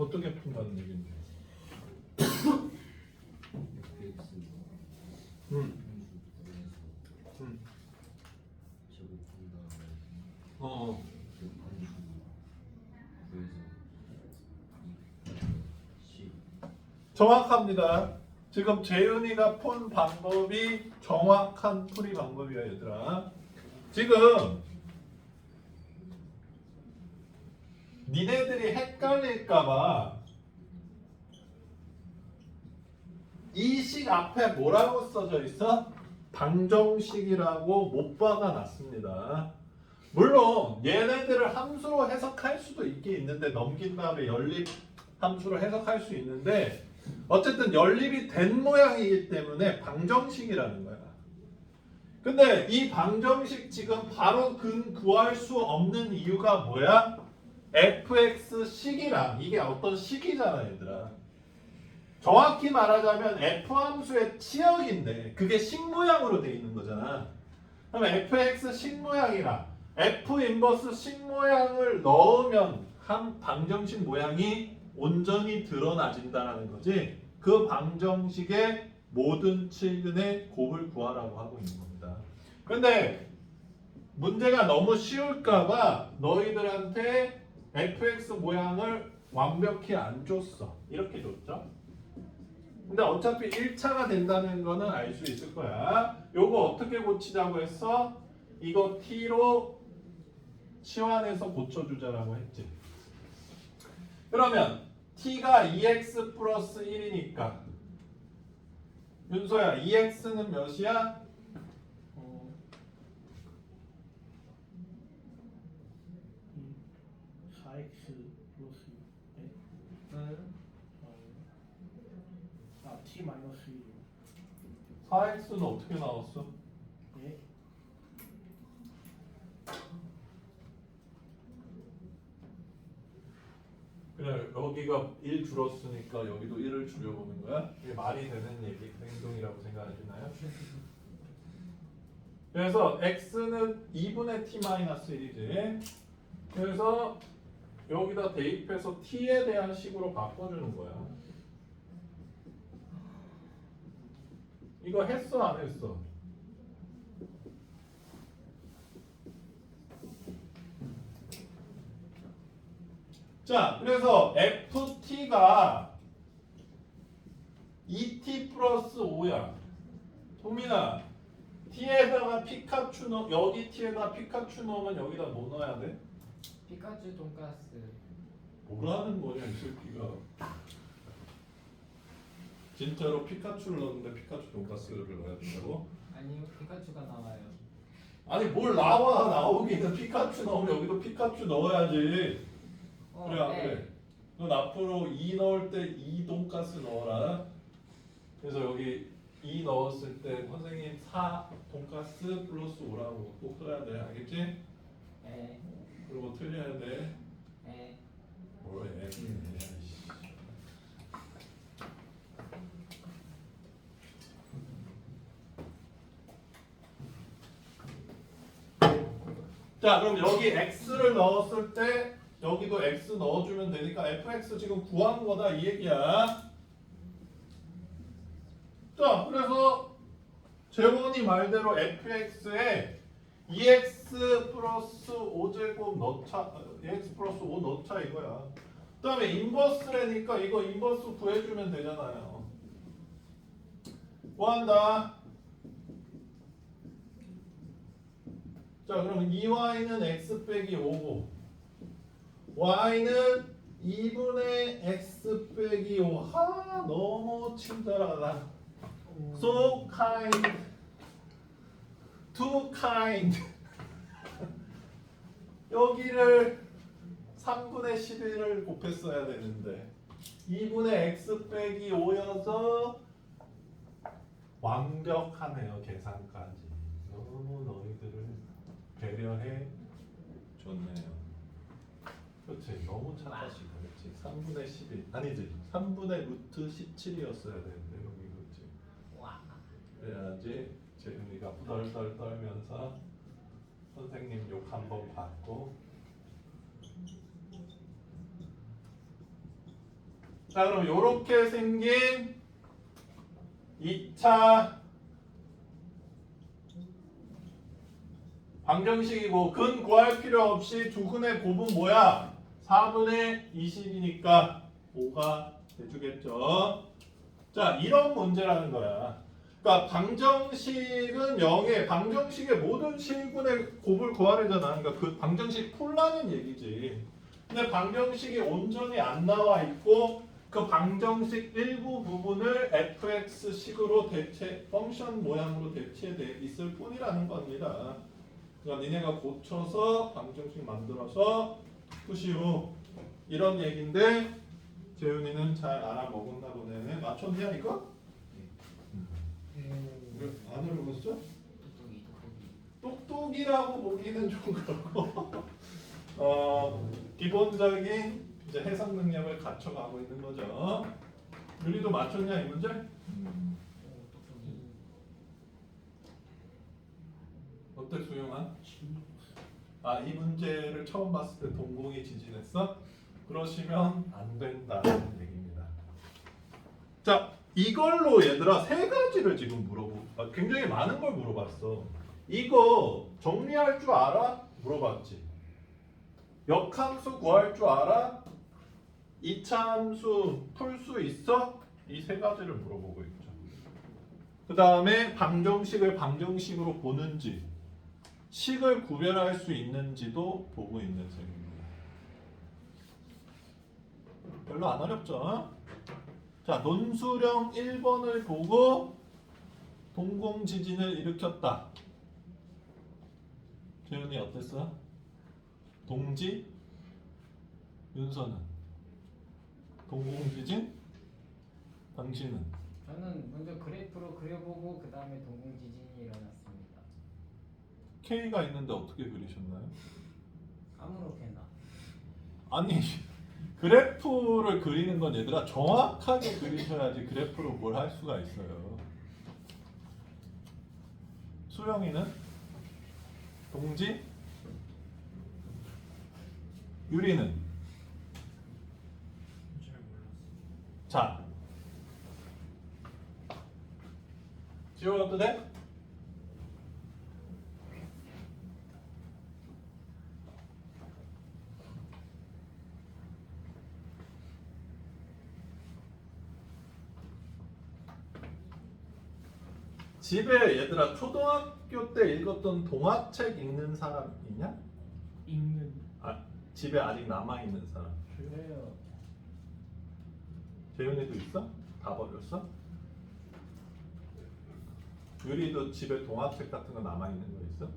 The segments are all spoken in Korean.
어떻게 푼다는 얘기인데? 어. 정확합니다. 지금 재윤이가 푼 방법이 정확한 풀이 방법이야, 얘들아. 지금 니네들이 헷갈릴까봐 이 식 앞에 뭐라고 써져 있어? 방정식이라고 못 박아놨습니다. 물론 얘네들을 함수로 해석할 수도 있긴 있는데 넘긴 다음에 연립 함수로 해석할 수 있는데 어쨌든 연립이 된 모양이기 때문에 방정식이라는 거야. 근데 이 방정식 지금 바로 구할 수 없는 이유가 뭐야? fx식이랑 이게 어떤 식이잖아, 얘들아. 정확히 말하자면 f 함수의 치역인데 그게 식 모양으로 돼 있는 거잖아. 그럼 fx 식 모양이랑 f 인버스 식 모양을 넣으면 한 방정식 모양이 온전히 드러나진다는 거지. 그 방정식의 모든 칠근의 곱을 구하라고 하고 있는 겁니다. 근데 문제가 너무 쉬울까봐 너희들한테 fx 모양을 완벽히 안 줬어. 이렇게 줬죠. 근데 어차피 1차가 된다는 거는 알 수 있을 거야. 요거 어떻게 고치자고 했어? 이거 t로 치환해서 고쳐주자라고 했지. 그러면 t가 2x 플러스 1이니까 윤서야 2x는 몇이야? 4x 플러스 6 t 마이너스 1 4x는 어떻게 나왔어? 예? 그냥 여기가 1 줄었으니까 여기도 1을 줄여보는 거야? 이게 말이 되는 얘기, 행동이라고 생각하시나요? 그래서 x는 2분의 t-1이지. 그래서 여기다 대입해서 t에 대한 식으로 바꿔주는 거야. 이거 했어 안 했어? 자, 그래서 ft가 2t 플러스 5야. 도민아, t에다가 피카츄 넣 여기 t에다가 피카츄 넣으면 여기다 뭐 넣어야 돼? 피카츄 돈가스. 뭐라는 거냐 이 새끼가. 진짜로 피카츄를 넣었는데 피카츄 돈가스를 넣어야 된다고? 아니요, 피카츄가 나와요. 아니 뭘 나오기는 피카츄 넣으면 여기도 피카츄 넣어야지. 그래 네. 그래. 넌 앞으로 2 넣을 때 2 돈가스 넣어라. 그래서 여기 2 넣었을 때 선생님 4 돈가스 플러스 5라고 꼭 써야 돼. 알겠지? 네. 그리고 틀려야 돼. 네. 뭐래? 자, 그럼 여기 x를 넣었을 때 여기도 x 넣어주면 되니까 fx 지금 구한 거다 이 얘기야. 자, 그래서 재원이 말대로 fx에 2x 플러스 5제곱 넣자, 2x 플러스 5 넣자 이거야. 그 다음에 인버스라니까 이거 인버스 구해주면 되잖아요. 뭐 한다? 자, 그럼 2y는 x 빼기 5고 y는 2분의 x 빼기 5. 하, 너무 친절하다. So kind, too kind. 여기를 3분의 11을 곱했어야 되는데 2분의 x 빼기 5여서 완벽하네요. 계산까지. 너무 너희들을 배려해 줬네요. 그렇지. 너무 착하시고 그렇지. 3분의 11 아니지. 3분의 루트 17이었어야 되는데 여기 그렇지. 와. 그래야지 재윤이가 후덜덜 떨면서 선생님 욕 한번 받고 자, 그럼 요렇게 생긴 2차 방정식이고 근 구할 필요 없이 두 근의 곱은 뭐야? 4분의 20이니까 5가 돼주겠죠. 자, 이런 문제라는 거야. 그러니까 방정식은 0에 방정식의 모든 실근의 곱을 구하려잖아. 그러니까 그 방정식 풀라는 얘기지. 근데 방정식이 온전히 안 나와 있고 그 방정식 일부 부분을 fx식으로 대체 펑션 모양으로 대체돼 있을 뿐이라는 겁니다. 그러니까 니네가 고쳐서 방정식 만들어서 푸시오 이런 얘긴데 재윤이는 잘 알아먹었나 보네. 맞췄냐 이거? 안 어려웠어? 똑똑이라고 보기는 좀 그렇고 기본적인 이제 해석 능력을 갖춰가고 있는 거죠. 유리도 맞췄냐 이 문제? 어때 수영아? 아, 이 문제를 처음 봤을 때 동공이 지진했어? 그러시면 안 된다는 얘기입니다. 자, 이걸로 얘들아 세 가지를 지금 굉장히 많은 걸 물어봤어. 이거 정리할 줄 알아? 물어봤지. 역함수 구할 줄 알아? 2차 함수 풀 수 있어? 이 세 가지를 물어보고 있죠. 그 다음에 방정식을 방정식으로 보는지 식을 구별할 수 있는지도 보고 있는 셈입니다. 별로 안 어렵죠? 자, 논술형 1번을 보고 동공지진을 일으켰다. 재현이 어땠어? 동지? 윤서는? 동공지진? 당신은? 저는 먼저 그래프로 그려보고 그 다음에 동공지진이 일어났습니다. K가 있는데 어떻게 그리셨나요? 아무렇게나. 아니 그래프를 그리는 건 얘들아 정확하게 그리셔야지 그래프로 뭘 할 수가 있어요. 수영이는? 동지? 유리는? 자, 지워도 돼? 집에 얘들아 초등학교 때 읽었던 동화책 읽는 사람 있냐? 읽는 아, 집에 아직 남아있는 사람. 그래요. 재윤이도 있어? 다 버렸어? 유리도 집에 동화책 같은 거 남아있는 거 있어?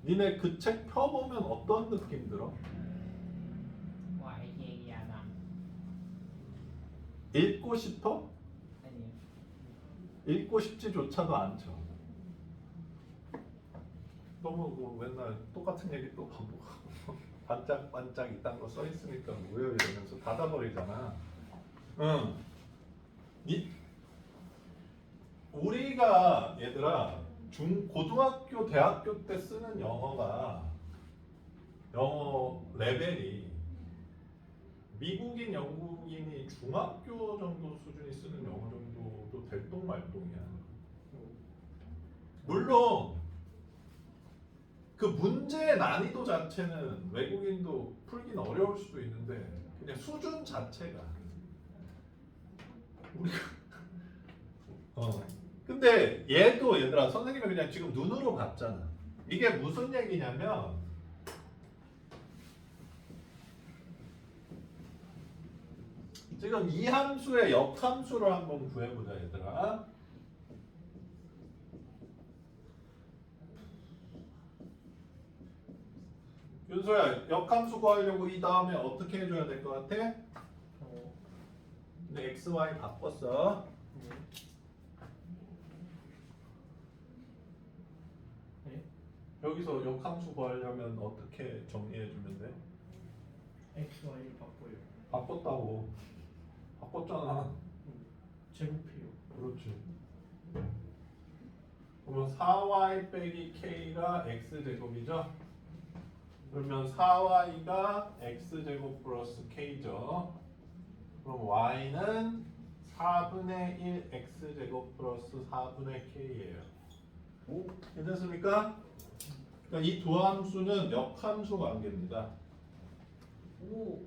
니네 그 책 펴보면 어떤 느낌 들어? 와 이게 얘기하나? 읽고 싶어? 아니요. 읽고 싶지조차도 않죠. 너무 뭐 맨날 똑같은 얘기 또 반복하고 반짝반짝 이딴 거 써있으니까 뭐예요 이러면서 닫아버리잖아. 응. 우리가 얘들아 고등학교 대학교 때 쓰는 영어 레벨이 미국인 영국인이 중학교 정도 수준이 쓰는 영어 정도도 될똥말똥이야. 물론 그 문제의 난이도 자체는 외국인도 풀긴 어려울 수도 있는데 그냥 수준 자체가 우리가 근데 얘도 얘들아 선생님이 그냥 지금 눈으로 봤잖아. 이게 무슨 얘기냐면 지금 이 함수의 역함수를 한번 구해보자 얘들아. 윤서야 역함수 구하려고 이 다음에 어떻게 해줘야 될 것 같아? 근데 x, y 바꿨어. 여기서 역함수 구하려면 어떻게 정리해주면 돼? X, Y를 바꿔요. 바꿨다고. 바꿨잖아. 제곱해요. 그렇지. 그러면 4y 빼기 k가 x제곱이죠? 그러면 4y가 x제곱 플러스 k죠. 그럼 y는 4분의 1 x제곱 플러스 4분의 k예요. 오. 괜찮습니까? 그러니까 이 두 함수는 역함수 관계입니다. 오.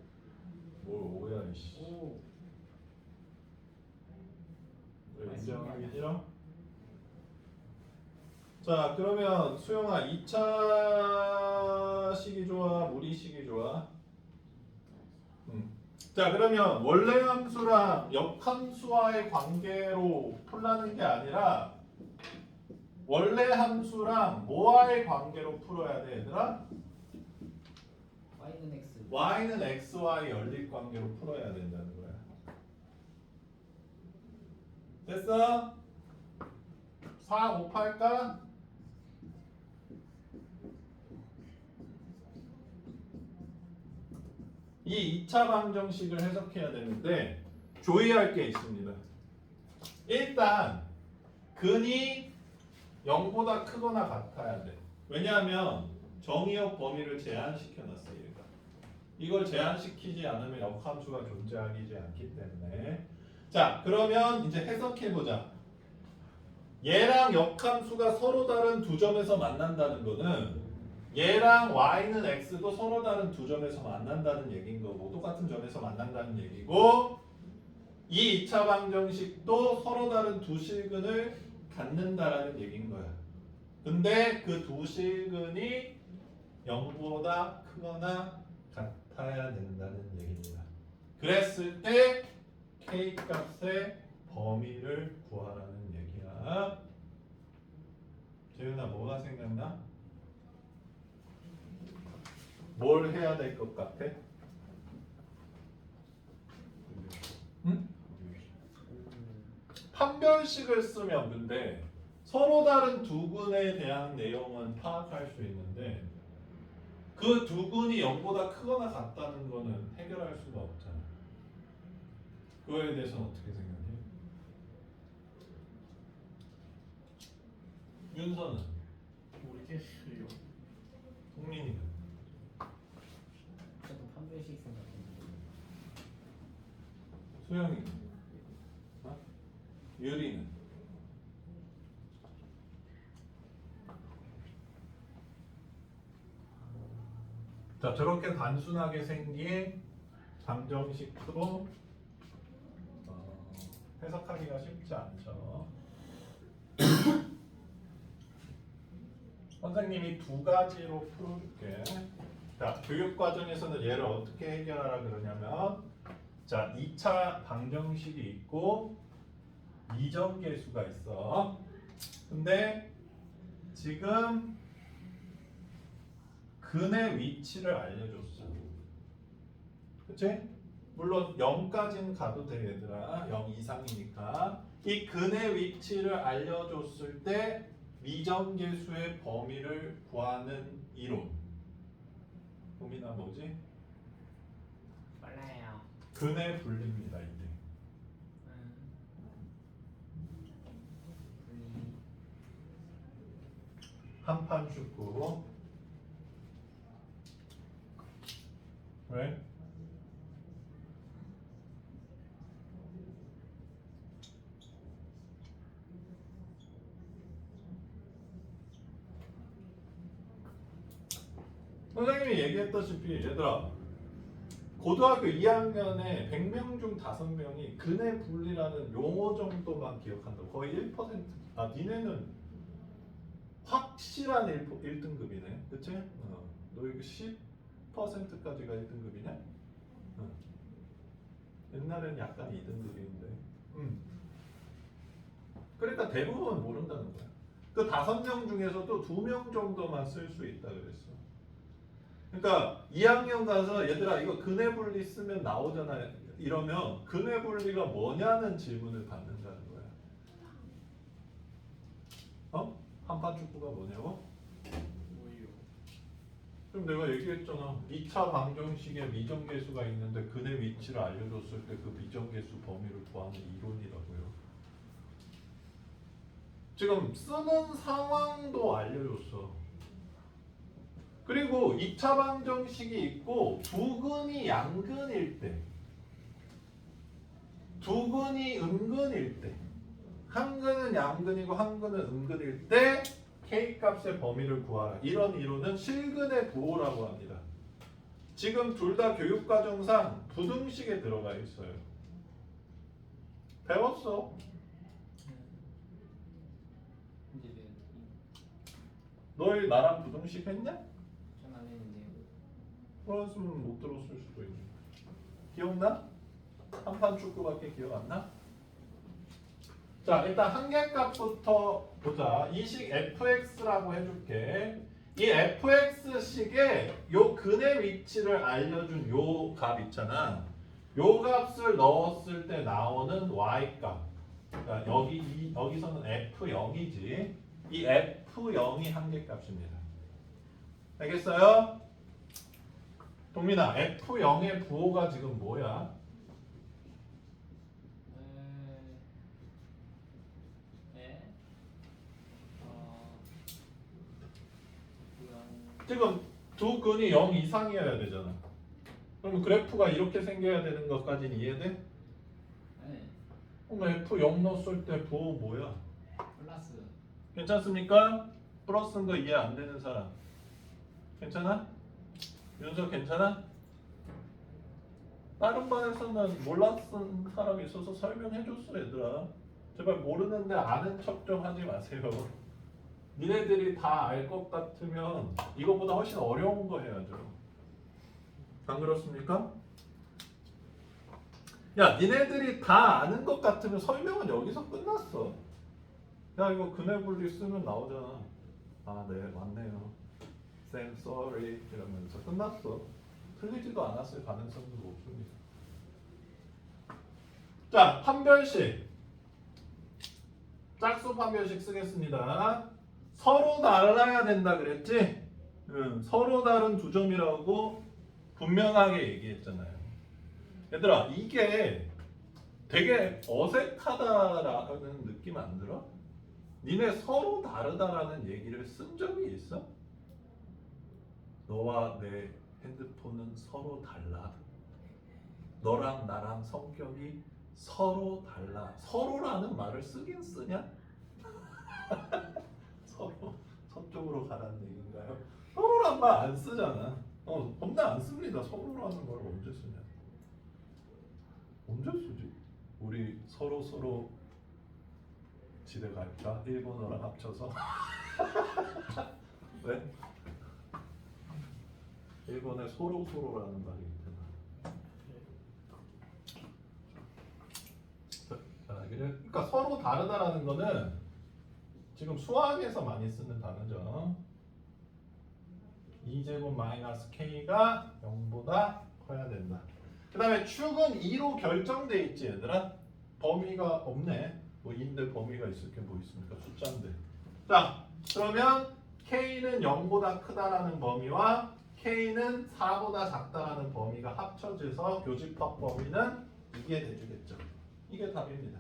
뭘 오야 이씨. 오. 왜 인정하기 싫어? 자 그러면 수영아 2차식이 좋아? 무리식이 좋아? 자 그러면 원래 함수랑 역함수와의 관계로 풀라는 게 아니라 원래 함수랑 뭐와의 관계로 풀어야 돼 얘들아? y는 x. y는 x와의 연립 관계로 풀어야 된다는 거야. 됐어? 4 곱할까? 이 2차 방정식을 해석해야 되는데 주의할 게 있습니다. 일단 근이 0보다 크거나 같아야 돼. 왜냐하면 정의역 범위를 제한시켜 놨어요. 얘가. 이걸 제한시키지 않으면 역함수가 존재하지 않기 때문에. 자 그러면 이제 해석해 보자. 얘랑 역함수가 서로 다른 두 점에서 만난다는 거는 얘랑 y는 x도 서로 다른 두 점에서 만난다는 얘기인 거고 똑같은 점에서 만난다는 얘기고 이 2차 방정식도 서로 다른 두 실근을 갖는다라는 얘기인 거야. 근데 그 두 실근이 0보다 크거나 같아야 된다는 얘기입니다. 그랬을 때 k 값의 범위를 구하라는 얘기야. 재윤아 뭐가 생각나? 뭘 해야 될 것 같아? 응? 판별식을 쓰면 근데 서로 다른 두 근에 대한 내용은 파악할 수 있는데 그 두 근이 0보다 크거나 같다는 거는 해결할 수가 없잖아. 그거에 대해서는 어떻게 생각해? 윤서는? 모르겠어요. 송민이는? 저도 판별식 생각했는데. 수영이는? 어? 유리는? 자 저렇게 단순하게 생긴 방정식 프로 해석하기가 쉽지 않죠. 선생님이 두 가지로 풀어줄게. 자 교육 과정에서는 얘를 어떻게 해결하라 그러냐면 자 2차 방정식이 있고 미정계수가 있어. 근데 지금 근의 위치를 알려줬어. 그치? 물론 0까지는 가도 돼 얘들아. 0 이상이니까. 이 근의 위치를 알려줬을 때 미정계수의 범위를 구하는 이론. 고민아 뭐지? 몰라요. 근의 분리입니다 이게. 한판 축구. 왜? 선생님이 얘기했다시피 얘들아 고등학교 2학년에 100명 중 5명이 근의 분리라는 용어 정도만 기억한다. 거의 1%. 아 니네는 확실한 1등급이네. 그치? 너 이거 10%까지가 1등급이냐? 옛날에는 약간 2등급인데. 그러니까 대부분 모른다는 거야. 그 5명 중에서도 2명 정도만 쓸 수 있다 그랬어. 그러니까 2학년 가서 얘들아 이거 근의 분리 쓰면 나오잖아 이러면 근의 분리가 뭐냐는 질문을 받는다는 거야. 한판 축구가 뭐냐고? 뭐예요? 그럼 내가 얘기했잖아. 2차 방정식에 미정계수가 있는데 근의 위치를 알려줬을 때 그 미정계수 범위를 구하는 이론이라고요. 지금 쓰는 상황도 알려줬어. 그리고 2차 방정식이 있고 두 근이 양근일 때 두 근이 음근일 때, 한 근은 양근이고 한 근은 음근일 때 K 값의 범위를 구하라. 이런 이론은 실근의 부호라고 합니다. 지금 둘 다 교육과정상 부등식에 들어가 있어요. 배웠어. 이제 너희 나랑 부등식 했냐? 전안 했는데요. 그랬으면 못 들었을 수도 있는. 기억나? 한판 축구밖에 기억 안 나? 자, 일단 한계값부터 보자. 이 식 fx라고 해줄게. 이 fx식에 요 근의 위치를 알려준 요 값 있잖아. 요 값을 넣었을 때 나오는 y값. 그러니까 여기서는 f0이지. 이 f0이 한계값입니다. 알겠어요? 동민아, f0의 부호가 지금 뭐야? 네. 지금 두 근이 0 이상이어야 되잖아. 그러면 그래프가 이렇게 생겨야 되는 것까지는 이해돼? 네. 그럼 F0 넣었을 때 부호 뭐야? 플러스. 괜찮습니까? 플러스인 거 이해 안 되는 사람 괜찮아? 윤석 괜찮아? 다른 반에서는 몰랐던 사람이 있어서 설명해줬어 얘들아. 제발 모르는데 아는 척 좀 하지 마세요. 니네들이 다 알 것 같으면 이거보다 훨씬 어려운 거 해야죠. 안 그렇습니까? 야, 니네들이 다 아는 것 같으면 설명은 여기서 끝났어. 야, 이거 근해 분리 쓰면 나오잖아. 아, 네, 맞네요. Sam, sorry 이러면서 끝났어. 틀리지도 않았을 가능성도 높습니다. 자, 판별식. 짝수 판별식 쓰겠습니다. 서로 달라야 된다 그랬지? 서로 다른 두 점이라고 분명하게 얘기했잖아요. 얘들아, 이게 되게 어색하다라는 느낌 안 들어? 니네 서로 다르다라는 얘기를 쓴 적이 있어? 너와 내 핸드폰은 서로 달라. 너랑 나랑 성격이 서로 달라. 서로라는 말을 쓰긴 쓰냐? 서로 서쪽으로 가라는 얘기인가요? 서로란 말 안 쓰잖아. 겁나 안 씁니다. 서로라는 말을 언제 쓰냐? 언제 쓰지? 우리 서로 집에 갈까? 일본어랑 합쳐서. 왜? 일본에 서로라는 말이 있잖아. 자, 그러니까 서로 다르다라는 거는 지금 수학에서 많이 쓰는 단어죠. 2제곱 마이너스 k가 0보다 커야 된다. 그 다음에 축은 2로 결정돼 있지 얘들아? 범위가 없네. 뭐 2인데 범위가 있을 게 뭐 있습니까? 숫자인데. 자, 그러면 k는 0보다 크다라는 범위와 k는 4보다 작다라는 범위가 합쳐져서 교집합 범위는 이게 돼주겠죠. 이게 답입니다.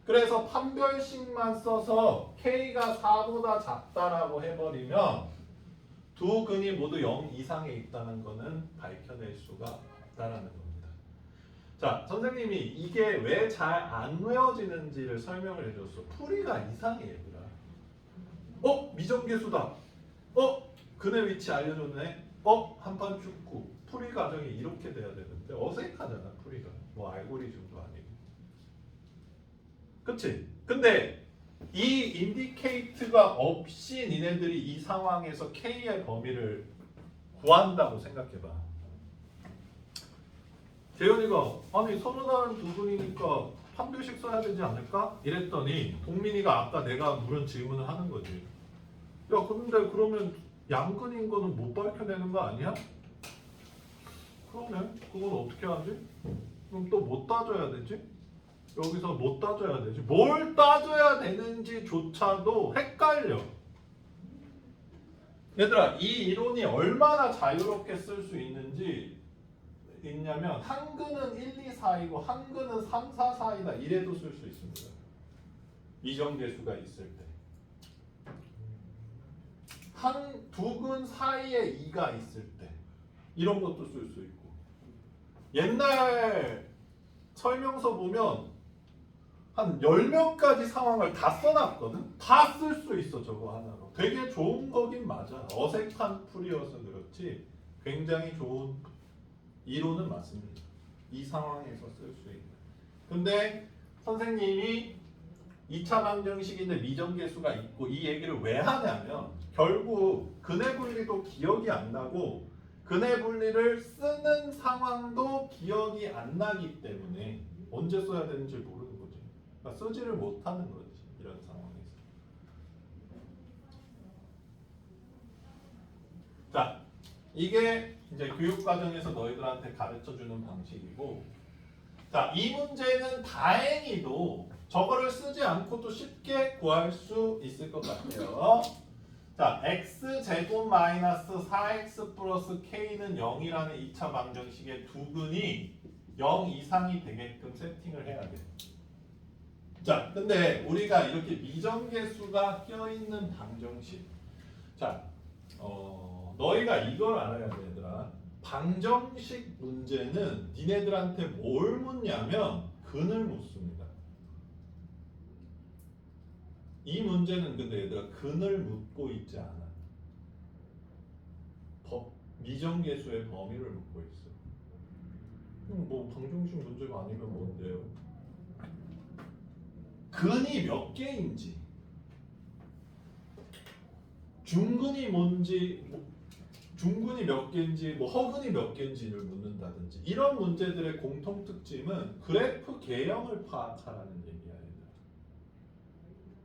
그래서 판별식만 써서 k가 4보다 작다라고 해버리면 두 근이 모두 0 이상에 있다는 것은 밝혀낼 수가 없다라는 겁니다. 자, 선생님이 이게 왜 잘 안 외워지는지를 설명을 해줬어. 풀이가 이상해 얘들아. 미정계수다. 근의 위치 알려줬네. 한판 축구. 풀이 과정이 이렇게 돼야 되는데 어색하잖아 풀이가. 뭐 알고리즘도 아니고. 그치? 근데 이 인디케이트가 없이 니네들이 이 상황에서 K의 범위를 구한다고 생각해봐. 재현이가 아니 서로 다른 두 분이니까 판별식 써야 되지 않을까? 이랬더니 동민이가 아까 내가 물은 질문을 하는 거지. 야 근데 그러면 양근인 거는 못 밝혀내는 거 아니야? 그러네. 그건 어떻게 하지? 그럼 또 뭐 따져야 되지? 여기서 뭐 따져야 되지? 뭘 따져야 되는지조차도 헷갈려. 얘들아, 이 이론이 얼마나 자유롭게 쓸 수 있냐면 한 근은 1, 2, 4이고 한 근은 3, 4, 4이다 이래도 쓸 수 있습니다. 이정계수가 있을 때. 두 근 사이에 2가 있을 때 이런 것도 쓸 수 있고 옛날 설명서 보면 한 10몇 가지 상황을 다 써놨거든. 다 쓸 수 있어 저거 하나로. 되게 좋은 거긴 맞아. 어색한 풀이어서 그렇지 굉장히 좋은 이론은 맞습니다. 이 상황에서 쓸 수 있는. 근데 선생님이 2차 방정식인데 미정계수가 있고 이 얘기를 왜 하냐면 결국 근해 분리도 기억이 안 나고 근해 분리를 쓰는 상황도 기억이 안 나기 때문에 언제 써야 되는지 모르는 거지. 그러니까 쓰지를 못하는 거지 이런 상황에서. 자, 이게 이제 교육 과정에서 너희들한테 가르쳐 주는 방식이고, 자, 이 문제는 다행히도 저거를 쓰지 않고도 쉽게 구할 수 있을 것 같아요. 자, x제곱 마이너스 4x 플러스 k는 0이라는 2차 방정식의 두근이 0 이상이 되게끔 세팅을 해야 돼. 자, 근데 우리가 이렇게 미정계수가 껴있는 방정식. 자, 너희가 이걸 알아야 돼, 얘들아. 방정식 문제는 니네들한테 뭘 묻냐면 근을 묻습니다. 이 문제는 근데 얘들아 근을 묻고 있지 않아. 미정계수의 범위를 묻고 있어. 뭐 방정식 문제가 아니면 뭔데요? 근이 몇 개인지, 중근이 뭔지, 중근이 몇 개인지, 뭐 허근이 몇 개인지를 묻는다든지 이런 문제들의 공통 특징은 그래프 개형을 파악하라는 얘기야. 얘들아.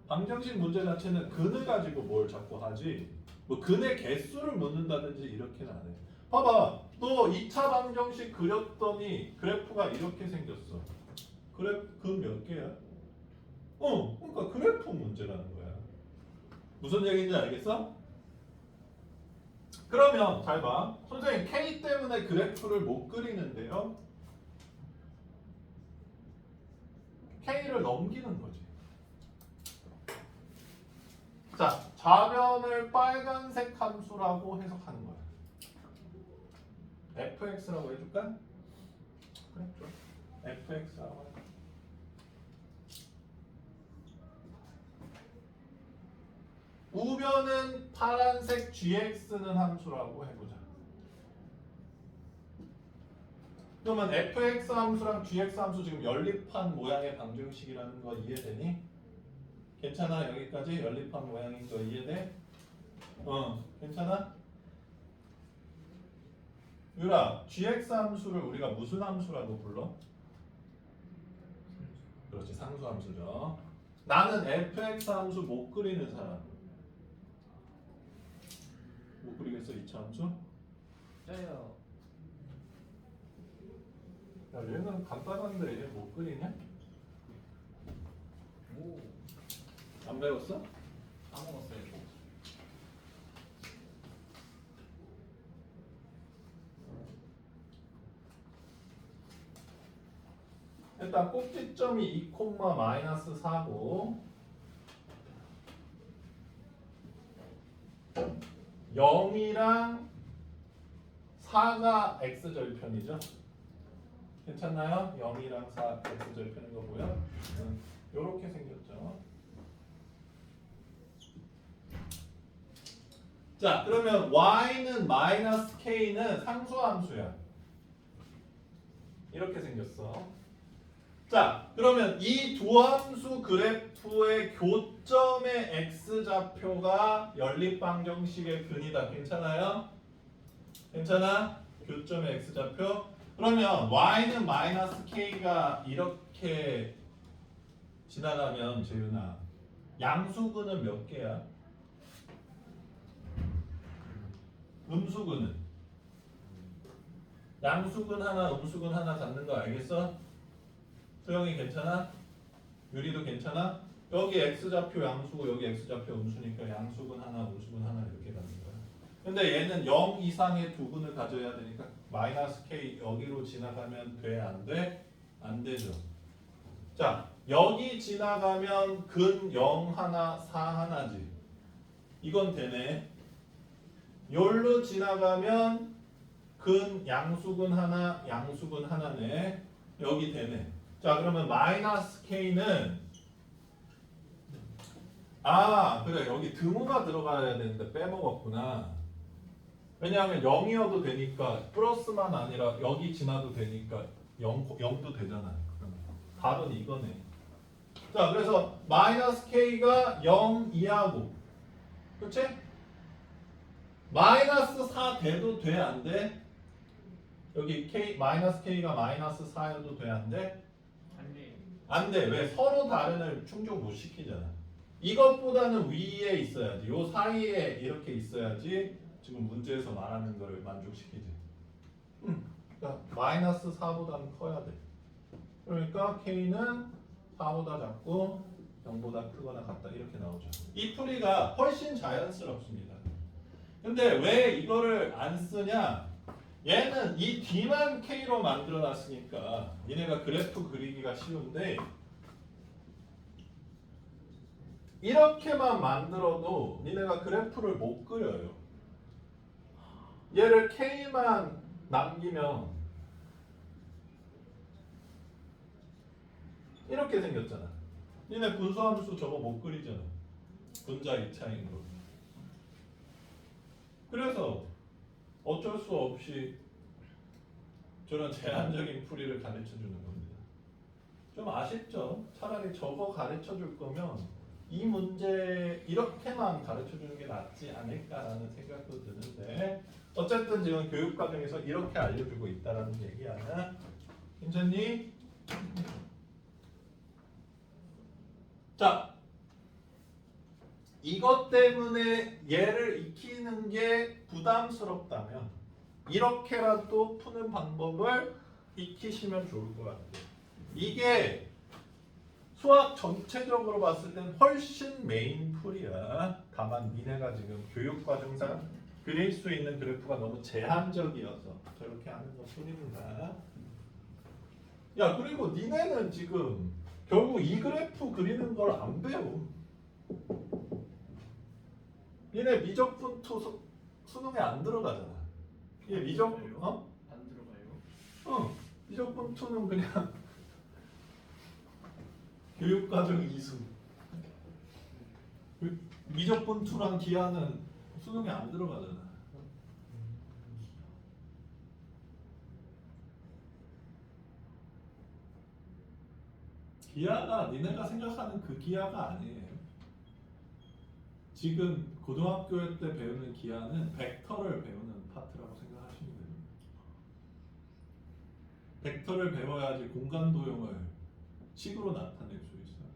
방정식 문제 자체는 근을 가지고 뭘 자꾸 하지 뭐 근의 개수를 묻는다든지 이렇게는 안 해. 봐봐, 너 2차 방정식 그렸더니 그래프가 이렇게 생겼어. 그래프 근 몇 개야? 그러니까 그래프 문제라는 거야. 무슨 얘기인지 알겠어? 그러면 잘 봐. 선생님 K 때문에 그래프를 못 그리는데요. K를 넘기는 거지. 자, 좌변을 빨간색 함수라고 해석하는 거야. fx라고 해줄까? 그래, 좋아. fx라고 해. 우변은 파란색 gx는 함수라고 해보자. 그러면 fx 함수랑 gx 함수 지금 연립한 모양의 방정식이라는 거 이해되니? 괜찮아? 여기까지 연립한 모양인 거 이해돼? 괜찮아? 유라, gx 함수를 우리가 무슨 함수라고 불러? 그렇지, 상수 함수죠. 나는 fx 함수 못 그리는 사람. 못 그리겠어, 2차 함수? 저요. 야, 얘는 간단한데 얘 못 그리냐? 오, 안 배웠어? 까먹었어요. 일단 꼭지점이 2,-4고 0이랑 4가 x절편이죠. 괜찮나요? 0이랑 4 x절편인 거 보여? 요렇게 생겼죠. 자, 그러면 y는 마이너스 k는 상수함수야. 이렇게 생겼어. 자, 그러면 이 두 함수 그래프의 교점의 x좌표가 연립방정식의 근이다. 괜찮아요? 괜찮아? 교점의 x좌표. 그러면 y는 마이너스 k가 이렇게 지나가면 재윤아 양수근은 몇 개야? 음수근은? 양수근 하나, 음수근 하나 잡는 거 알겠어? 소영이 괜찮아? 유리도 괜찮아? 여기 x좌표 양수고 여기 x좌표 음수니까 양수근 하나, 음수근 하나 이렇게 가는 거야. 근데 얘는 0 이상의 두 근을 가져야 되니까 마이너스 k 여기로 지나가면 돼? 안 돼? 안 되죠. 자, 여기 지나가면 근 0 하나, 4 하나지. 이건 되네. 여기로 지나가면 근 양수근 하나, 양수근 하나네. 여기 되네. 자, 그러면 마이너스 k는 그래 여기 드무가 들어가야 되는데 빼먹었구나. 왜냐하면 0이어도 되니까 플러스만 아니라 여기 지나도 되니까 0도 되잖아. 그러면 답은 이거네. 자, 그래서 마이너스 k가 0 이하고, 그렇지? 마이너스 4 돼도 돼, 안 돼? 여기 k 마이너스 k가 마이너스 4여도 돼, 안 돼? 안 돼. 안 돼. 왜? 서로 다른을 충족 못 시키잖아. 이것보다는 위에 있어야지. 요 사이에 이렇게 있어야지 지금 문제에서 말하는 거를 만족시키지. 그러니까 마이너스 4보다는 커야 돼. 그러니까 k는 4보다 작고 0보다 크거나 같다 이렇게 나오죠. 이 풀이가 훨씬 자연스럽습니다. 근데 왜 이거를 안 쓰냐? 얘는 이 D만 K로 만들어 놨으니까 얘네가 그래프 그리기가 쉬운데 이렇게만 만들어도 니네가 그래프를 못 그려요. 얘를 K만 남기면 이렇게 생겼잖아. 니네 분수함수 저거 못 그리잖아. 분자 2차인으로. 그래서 어쩔 수 없이 저런 제한적인 풀이를 가르쳐 주는 겁니다. 좀 아쉽죠? 차라리 저거 가르쳐 줄 거면 이 문제 이렇게만 가르쳐 주는 게 낫지 않을까라는 생각도 드는데 어쨌든 지금 교육 과정에서 이렇게 알려주고 있다라는 얘기야. 괜찮니? 자, 이것 때문에 얘를 익히는 게 부담스럽다면 이렇게라도 푸는 방법을 익히시면 좋을 것 같아요. 이게 수학 전체적으로 봤을 땐 훨씬 메인 풀이야. 다만 니네가 지금 교육과정상 그릴 수 있는 그래프가 너무 제한적이어서 저렇게 하는 것 뿐입니다. 야, 그리고 니네는 지금 결국 이 그래프 그리는 걸 안 배워. 니네 미적분투 수능에 안 들어가잖아. 이게 미적 안 들어가요? 미적분투는 그냥 교육과정 이수. 미적분투랑 기하는 수능에 안 들어가잖아. 기하가 니네가 생각하는 그 기하가 아니에요. 지금 고등학교 때 배우는 기하는 벡터를 배우는 파트라고 생각하시면 됩니다. 벡터를 배워야지 공간 도형을 식으로 나타낼 수 있어요.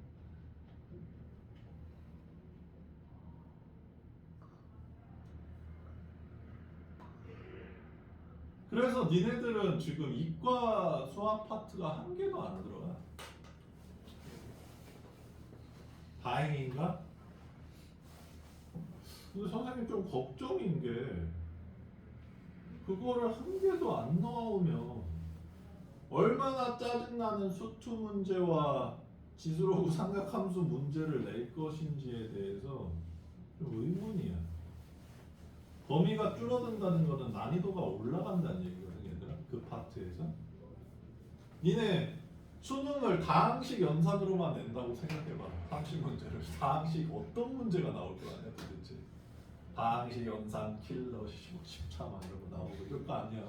그래서 니네들은 지금 이과 수학 파트가 한 개도 안 들어가. 다행인가? 근데 선생님 좀 걱정인 게 그거를 한 개도 안 나오면 얼마나 짜증나는 수투 문제와 지수로그 삼각함수 문제를 낼 것인지에 대해서 좀 의문이야. 범위가 줄어든다는 것은 난이도가 올라간다는 얘기거든, 얘들아. 그 파트에서. 니네 수능을 다항식 연산으로만 낸다고 생각해봐. 항식 문제를. 다항식 어떤 문제가 나올 거 아니야 도대체. 다항식 연산 킬러 10차 막 이런 거 나오고 이럴 거 아니야.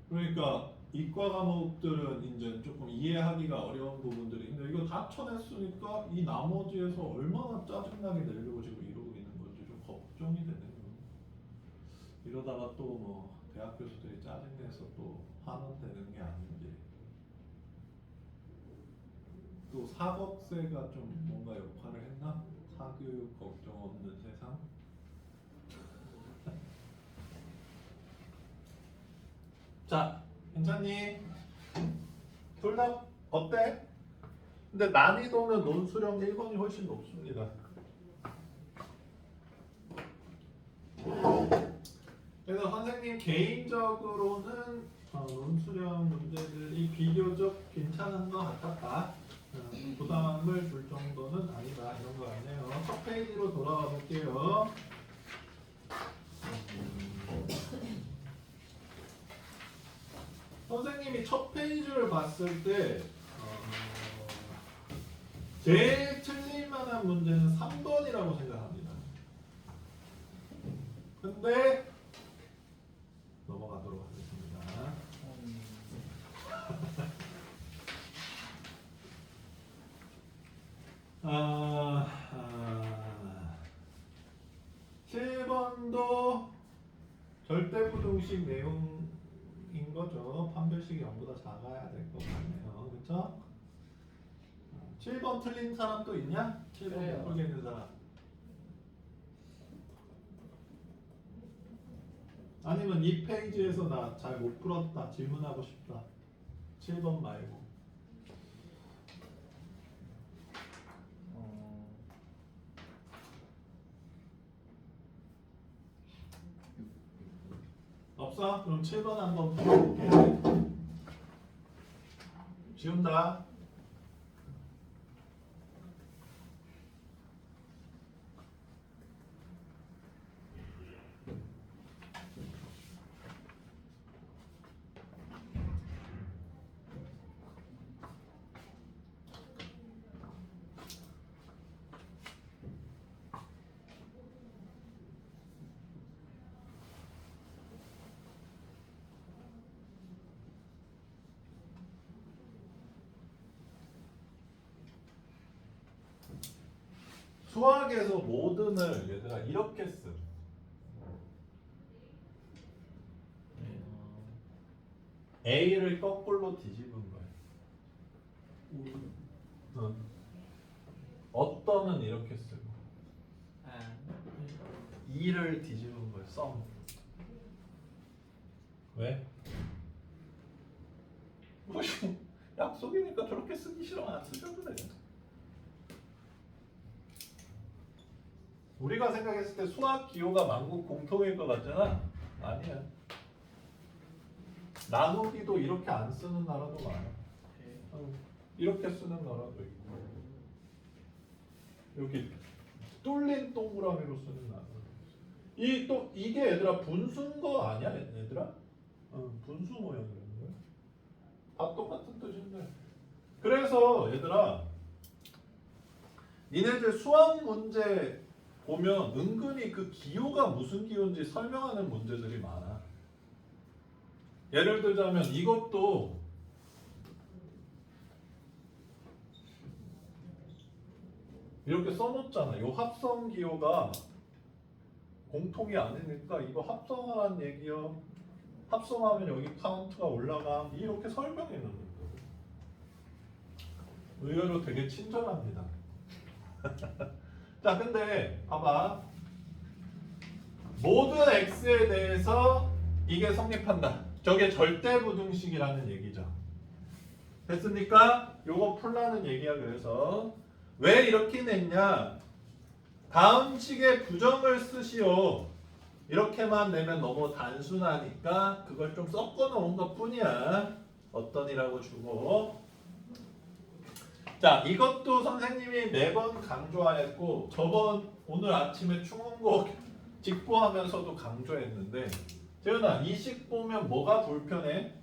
그러니까 이과 과목들은 이제 조금 이해하기가 어려운 부분들이 있는데 이거 다 쳐냈으니까 이 나머지에서 얼마나 짜증나게 내려고 지금 이러고 있는 건지 좀 걱정이 되네요. 이러다가 또 뭐 대학 교수들이 짜증내서 또 환원되는 게 아닌지. 또 사법세가 좀 뭔가 역할을 했나? 사교육 걱정 없는 세상? 자, 괜찮니? 둘 다 어때? 근데 난이도는 논수령 1번이 훨씬 높습니다. 그래서 선생님 개인적으로는 논수령 문제들이 비교적 괜찮은 것 같았다. 부담을 줄 정도는 아니다. 이런 거 같네요. 첫 페이지로 돌아가 볼게요. 선생님이 첫 페이지를 봤을 때 제일 틀릴 만한 문제는 3번이라고 생각합니다. 근데 넘어가도록 하겠습니다. 아, 7번도 절대부등식 내용인 거죠. 판별식이 0보다 작아야 될 것 같네요. 그쵸? 7번 틀린 사람 또 있냐? 7번 그래요. 못 풀겠는 사람. 아니면 이 페이지에서 나 잘 못 풀었다. 질문하고 싶다. 7번 말고. 없어? 그럼 7번 한번 풀어볼게. 지운다. 수학에서 모든을 얘들아 이렇게 씀. A를 거꾸로 뒤집은 거야. 어떤은 이렇게 쓰고 2를 뒤집은 거야. 썸. 왜? 뭐 약속이니까 저렇게 쓰기 싫어. 안 쓰셔도 돼. 우리가 생각했을 때 수학 기호가 만국 공통일 것 같잖아? 아니야. 나누기도 이렇게 안 쓰는 나라도 많아. 이렇게 쓰는 나라도 있고 이렇게 뚫린 동그라미로 쓰는 나라도 있어. 이게 얘들아 분수인 거 아니야 얘들아? 분수 모양이라는 거야. 다 똑같은 뜻인데. 그래서 얘들아 니네들 수학 문제 보면 은근히 그 기호가 무슨 기호인지 설명하는 문제들이 많아. 예를 들자면 이것도 이렇게 써놓잖아. 요 합성 기호가 공통이 아니니까 이거 합성하라는 얘기요. 합성하면 여기 카운트가 올라가. 이렇게 설명해 놓는 거예요. 의외로 되게 친절합니다. 자, 근데 봐봐. 모든 x에 대해서 이게 성립한다. 저게 절대부등식이라는 얘기죠. 됐습니까? 요거 풀라는 얘기야. 그래서 왜 이렇게 냈냐? 다음 식의 부정을 쓰시오. 이렇게만 내면 너무 단순하니까 그걸 좀 섞어 놓은 것 뿐이야. 어떤이라고 주고. 자, 이것도 선생님이 매번 강조하였고 저번 오늘 아침에 충원고 직보하면서도 강조했는데 재현아, 이 식 보면 뭐가 불편해?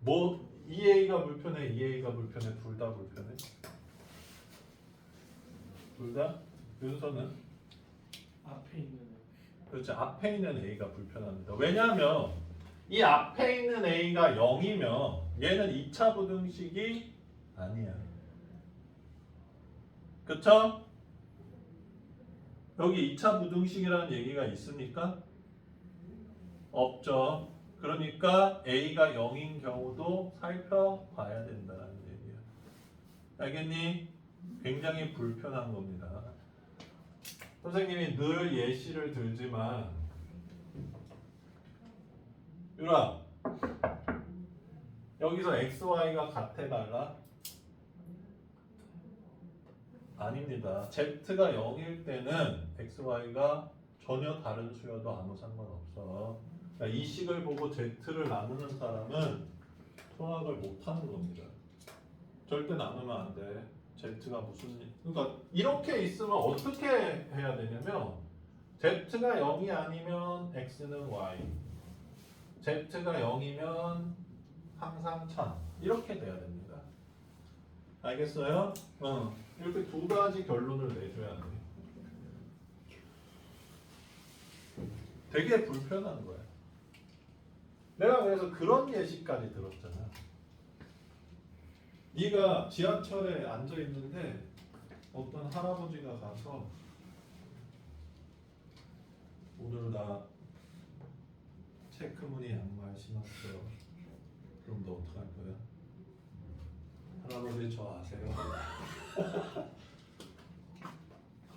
뭐 2a가 불편해, 2a가 불편해, 둘 다 불편해? 둘 다? 윤서는? 앞에 있는 그렇지, 앞에 있는 a가 불편합니다. 왜냐하면 이 앞에 있는 a가 0이면 얘는 2차 부등식이 아니야. 그쵸? 여기 2차 부등식이라는 얘기가 있습니까? 없죠. 그러니까 a가 0인 경우도 살펴봐야 된다는 얘기야. 알겠니? 굉장히 불편한 겁니다. 선생님이 늘 예시를 들지만 유라 여기서 xy가 같아 달라? 아닙니다. z가 0일 때는 xy가 전혀 다른 수여도 아무 상관없어. 그러니까 이 식을 보고 z를 나누는 사람은 수학을 못하는 겁니다. 절대 나누면 안 돼. z가 무슨 그러니까 이렇게 있으면 어떻게 해야 되냐면 z가 0이 아니면 x는 y. z가 0이면 항상 1000. 이렇게 돼야 됩니다. 알겠어요? 이렇게 두 가지 결론을 내줘야 돼. 되게 불편한 거야. 내가 그래서 그런 예시까지 들었잖아. 네가 지하철에 앉아 있는데 어떤 할아버지가 가서 오늘 나 체크무늬 양말 신었어. 그럼 너 어떡할 거야? 할아버지 저 아세요?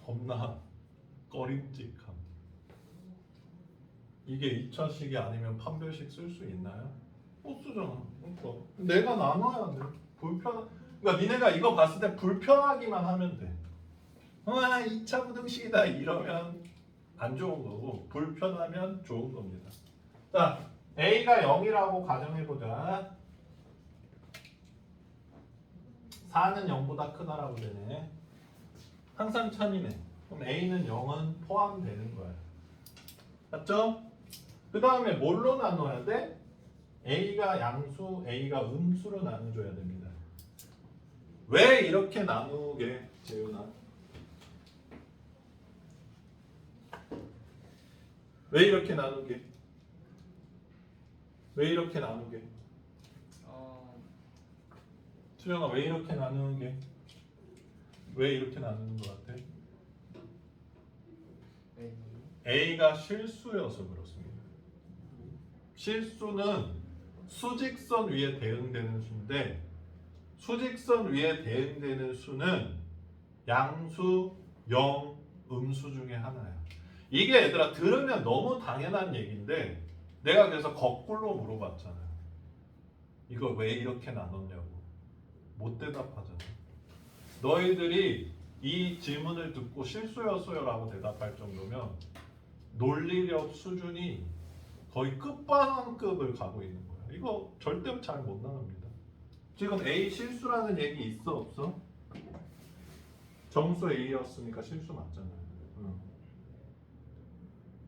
겁나 꺼림직함. 이게 2차식이 아니면 판별식 쓸 수 있나요? 못 쓰잖아. 그러니까 내가 나눠야 돼. 그러니까 니네가 이거 봤을 때 불편하기만 하면 돼. 2차 부등식이다 이러면 안 좋은 거고 불편하면 좋은 겁니다. 자, A가 0이라고 가정해보자. 4는 0보다 크다라고 되네. 항상 1000이네. 그럼 A는 0은 포함되는 거야. 맞죠? 그 다음에 뭘로 나눠야 돼? A가 양수, A가 음수로 나눠줘야 됩니다. 왜 이렇게 나누게, 재윤아? 왜 이렇게 나누게? 왜 이렇게 나누게? 수영아, 왜 이렇게 나누게? 왜 이렇게 나누는 것 같아? A가 실수여서 그렇습니다. 실수는 수직선 위에 대응되는 수인데 수직선 위에 대응되는 수는 양수, 영, 음수 중에 하나야. 이게 얘들아 들으면 너무 당연한 얘기인데 내가 그래서 거꾸로 물어봤잖아. 이거 왜 이렇게 나눴냐고. 못 대답하잖아. 너희들이 이 질문을 듣고 실수였어요 라고 대답할 정도면 논리력 수준이 거의 끝판왕급을 가고 있는 거야. 이거 절대 잘 못 나갑니다. 지금 A 실수라는 얘기 있어 없어? 정수 A였으니까 실수 맞잖아요.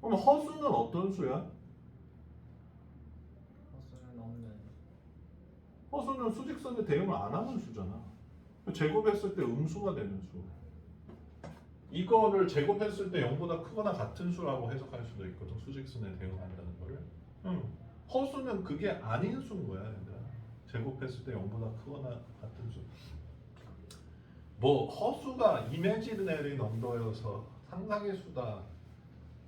그럼 허수는 어떤 수야? 허수는 없는. 허수는 수직선에 대응을 안 하는 수잖아. 제곱했을 때 음수가 되는 수. 이거를 제곱했을 때 0보다 크거나 같은 수라고 해석할 수도 있거든. 수직선에 대응한다는 거를. 허수는 그게 아닌 수인 거야. 얘들아. 제곱했을 때 0보다 크거나 같은 수. 뭐 허수가 이미지너리 넘버여서 상상의 수다.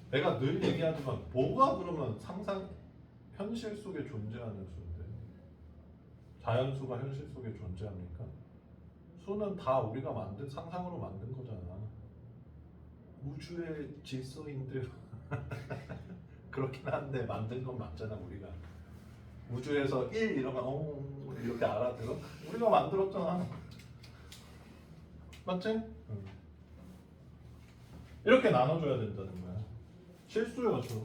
내가 늘 얘기하지만 뭐가 그러면 상상 현실 속에 존재하는 수인데 자연수가 현실 속에 존재합니까? 수는 다 우리가 만든 상상으로 만든 거잖아. 우주의 질서인데 그렇긴 한데 만든 건 맞잖아. 우리가 우주에서 1 이러면 이렇게 알아들어? 우리가 만들었잖아. 맞지? 이렇게 나눠줘야 된다는 거야. 실수였죠.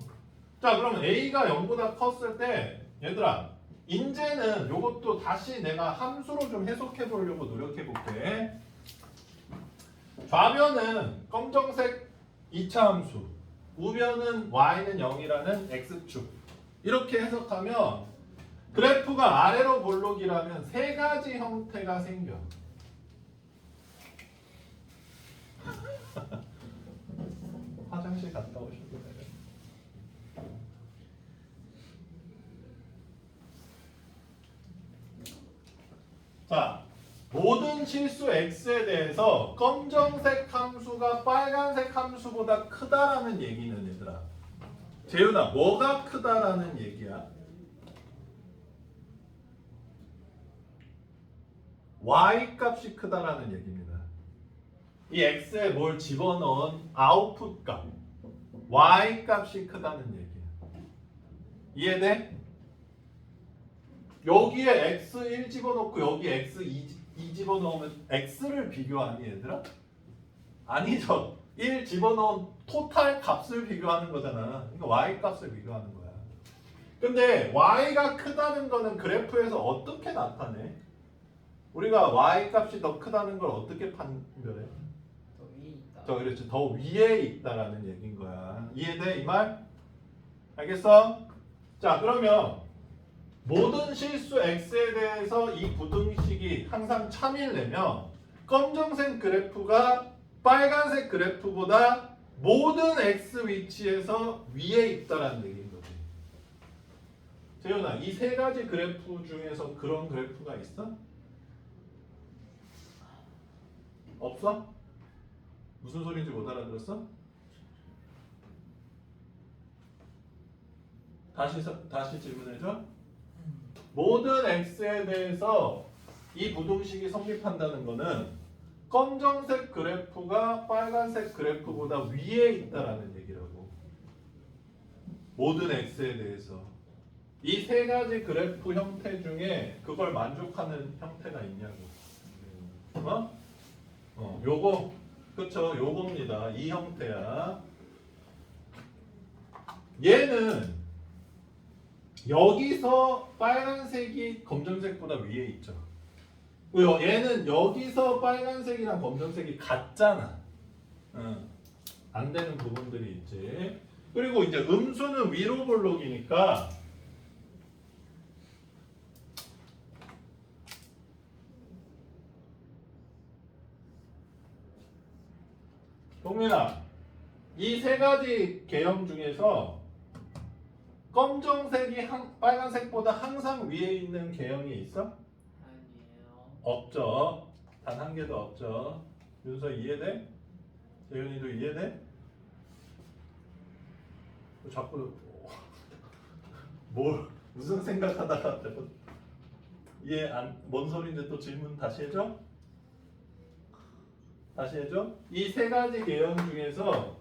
자, 그럼 A가 0보다 컸을 때 얘들아 이제는 요것도 다시 내가 함수로 좀 해석해 보려고 노력해 볼게. 좌변은 검정색 2차 함수, 우변은 y는 0이라는 x축. 이렇게 해석하면 그래프가 아래로 볼록이라면 세 가지 형태가 생겨. 화장실 갔다 오시고 그래요. 자, 모든 실수 x에 대해서 검정색 함수가 빨간색 함수보다 크다라는 얘기는 얘들아. 재윤아, 뭐가 크다라는 얘기야? y 값이 크다라는 얘기입니다. 이 x에 뭘 집어넣은 아웃풋 값, y 값이 크다는 얘기야. 이해돼? 여기에 x1 집어넣고 여기에 x2 집어넣으면 x를 비교하니 얘들아? 아니죠. 1 집어넣은 토탈 값을 비교하는 거잖아. 그러니까 y 값을 비교하는 거야. 근데 y가 크다는 거는 그래프에서 어떻게 나타내? 우리가 y 값이 더 크다는 걸 어떻게 판별해? 더 위에 있다. 저 그렇지 더 위에 있다라는 얘기인 거야. 이해돼 이 말? 알겠어? 자 그러면 모든 실수 x에 대해서 이 부등식이 항상 참이려면 검정색 그래프가 빨간색 그래프보다 모든 x 위치에서 위에 있다라는 얘기인 거지. 재현아, 이 세 가지 그래프 중에서 그런 그래프가 있어? 없어? 무슨 소리인지 못 알아들었어? 다시 질문해줘. 모든 x에 대해서 이 부등식이 성립한다는 거는 검정색 그래프가 빨간색 그래프보다 위에 있다라는 얘기라고. 모든 x에 대해서 이 세 가지 그래프 형태 중에 그걸 만족하는 형태가 있냐고. 요거 그쵸? 요겁니다. 이 형태야. 얘는 여기서 빨간색이 검정색보다 위에 있죠. 왜요? 얘는 여기서 빨간색이랑 검정색이 같잖아. 안 되는 부분들이 있지. 그리고 이제 음수는 위로 볼록이니까 동민아, 이 세 가지 개형 중에서 검정색이 빨간색보다 항상 위에 있는 개형이 있어? 아니에요. 없죠. 단 한 개도 없죠. 윤서 이해돼? 재윤이도 이해돼? 자꾸 뭘 무슨 생각하다가 이해 안 뭔 소리인지 또 질문 다시 해줘? 다시 해줘? 이 세 가지 개형 중에서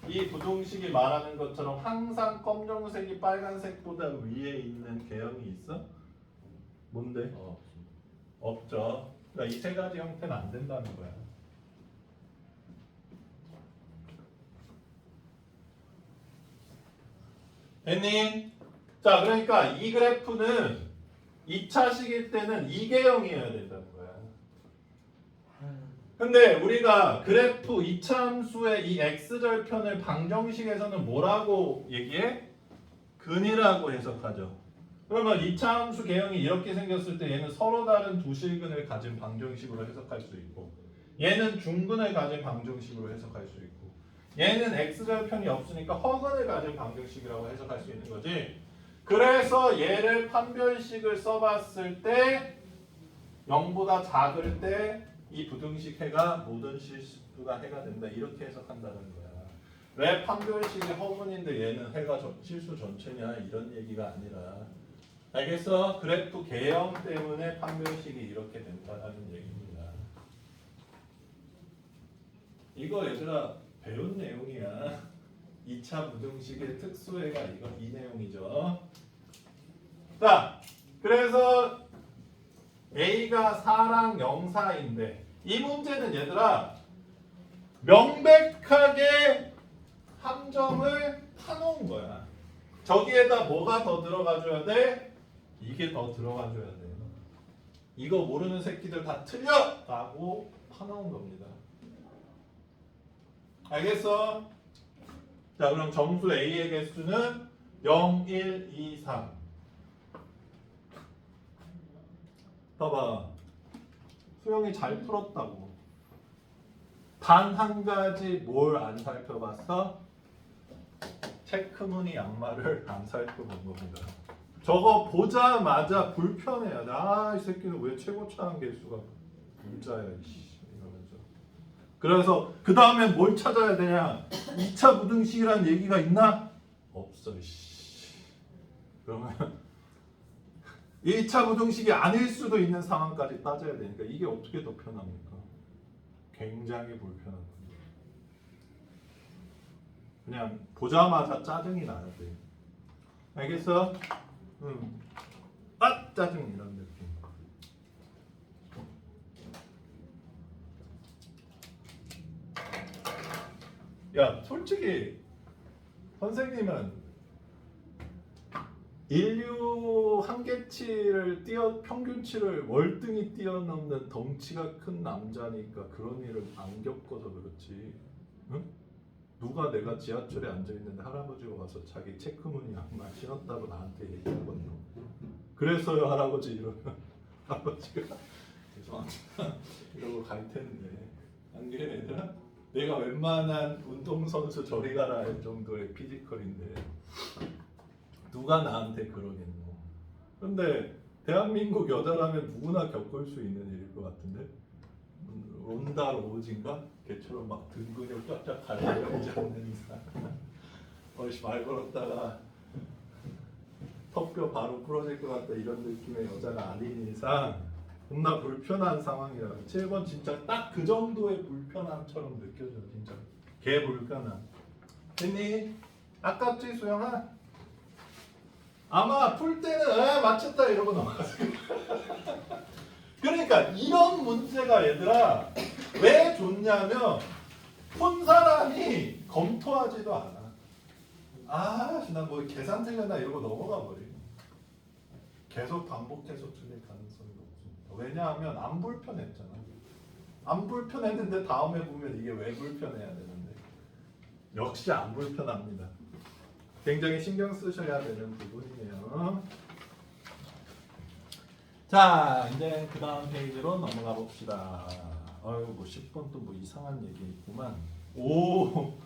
이 부등식이 말하는 것처럼 항상 검정색이 빨간색보다 위에 있는 개형이 있어? 뭔데? 없죠. 그러니까 이 세 가지 형태는 안 된다는 거야. 됐니? 자, 그러니까 이 그래프는 2차식일 때는 이 개형이어야 된다는 거야. 근데 우리가 그래프 2차 함수의 이 x절편을 방정식에서는 뭐라고 얘기해? 근이라고 해석하죠. 그러면 2차 함수 개형이 이렇게 생겼을 때 얘는 서로 다른 두 실근을 가진 방정식으로 해석할 수 있고 얘는 중근을 가진 방정식으로 해석할 수 있고 얘는 x절편이 없으니까 허근을 가진 방정식이라고 해석할 수 있는 거지. 그래서 얘를 판별식을 써봤을 때 0보다 작을 때 이 부등식 해가 모든 실수가 해가 된다 이렇게 해석한다는 거야. 왜 판별식이 허근인데 얘는 해가 실수 전체냐 이런 얘기가 아니라 알겠어? 그래프 개형 때문에 판별식이 이렇게 된다는 얘기입니다. 이거 얘들아 배운 내용이야. 2차 부등식의 특수해가 이 내용이죠. 자, 그래서 A가 4랑 0 사이인데 이 문제는 얘들아 명백하게 함정을 파놓은 거야. 저기에다 뭐가 더 들어가줘야 돼? 이게 더 들어가줘야 돼. 이거 모르는 새끼들 다 틀려! 라고 파놓은 겁니다. 알겠어? 자, 그럼 정수 A의 개수는 0, 1, 2, 3. 봐봐. 수영이 잘 풀었다고. 단 한 가지 뭘 안 살펴봤어? 체크무늬 양말을 안 살펴본 겁니다. 저거 보자마자 불편해야 돼. 아, 이 새끼는 왜 최고차항 개수가 문자야, 이러면서. 그래서 그 다음에 뭘 찾아야 되냐? 2차 부등식이라는 얘기가 있나? 없어. 그러면 1차 부등식이 아닐 수도 있는 상황까지 따져야 되니까 이게 어떻게 더 편합니까? 굉장히 불편한 겁니다. 그냥 보자마자 짜증이 나야 돼. 알겠어? 아! 짜증 이런 느낌. 야, 솔직히 선생님은 인류 한계치를 평균치를 월등히 뛰어넘는 덩치가 큰 남자니까 그런 일을 안 겪어서 그렇지. 응? 누가 내가 지하철에 앉아있는데 할아버지가 와서 자기 체크무늬 양말 신었다고 나한테 얘기하거든요. 그래서요 할아버지 이러면 할아버지가 죄송합니다 이러고 갈 텐데 안 그래 얘들아? 내가 웬만한 운동선수 저리 가라 할 정도의 피지컬인데 누가 나한테 그러겠노. 근데 대한민국 여자라면 누구나 겪을 수 있는 일일 것 같은데 론다 로우진가? 걔처럼 막 등 근육 쫙쫙 가려지 않는 이상 어이씨 말 걸었다가 턱뼈 바로 부러질 것 같다 이런 느낌의 여자가 아닌 이상 겁나 불편한 상황이라 7번 진짜 딱 그 정도의 불편함처럼 느껴져요. 진짜 개 불편함. 됐니? 아깝지 수영아? 아마 풀 때는 맞췄다 이러고 넘어갔을 거야. 그러니까 이런 문제가 얘들아 왜 좋냐면 푼 사람이 검토하지도 않아. 난 뭐 계산 틀렸나 이러고 넘어가 버려. 계속 반복해서 틀릴 가능성이 높습니다. 왜냐하면 안 불편했잖아. 안 불편했는데 다음에 보면 이게 왜 불편해야 되는데 역시 안 불편합니다. 굉장히 신경 쓰셔야 되는 부분이네요. 자, 이제 그 다음 페이지로 넘어가 봅시다. 아유, 뭐 10번 또 뭐 이상한 얘기 있구만. 오,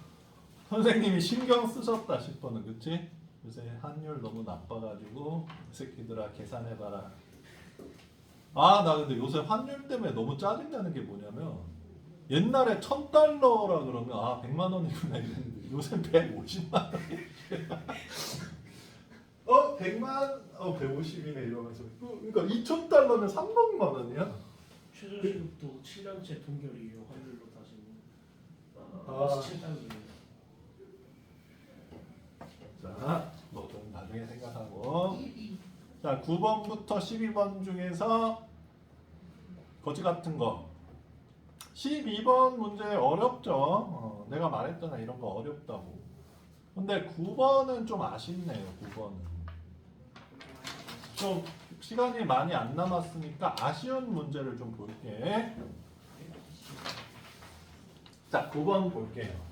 선생님이 신경 쓰셨다 10번은 그치? 요새 환율 너무 나빠가지고 이 새끼들아 계산해봐라. 나 근데 요새 환율 때문에 너무 짜증나는 게 뭐냐면 옛날에 $1,000라 그러면 100만 원이구나 이랬는데 요새 150만 원. 100만 150이네 이러면서 그러니까 $2,000면 300만 원이야? 최저시급도 7년째 동결이에요. 환율로 따지면. 아. 7달러예요. 자, 뭐 좀 나중에 생각하고. 자, 9번부터 12번 중에서 거지 같은 거. 12번 문제 어렵죠. 내가 말했잖아 이런 거 어렵다고. 근데 9번은 좀 아쉽네요. 9번은 좀 시간이 많이 안 남았으니까 아쉬운 문제를 좀 볼게. 자, 9번 볼게요.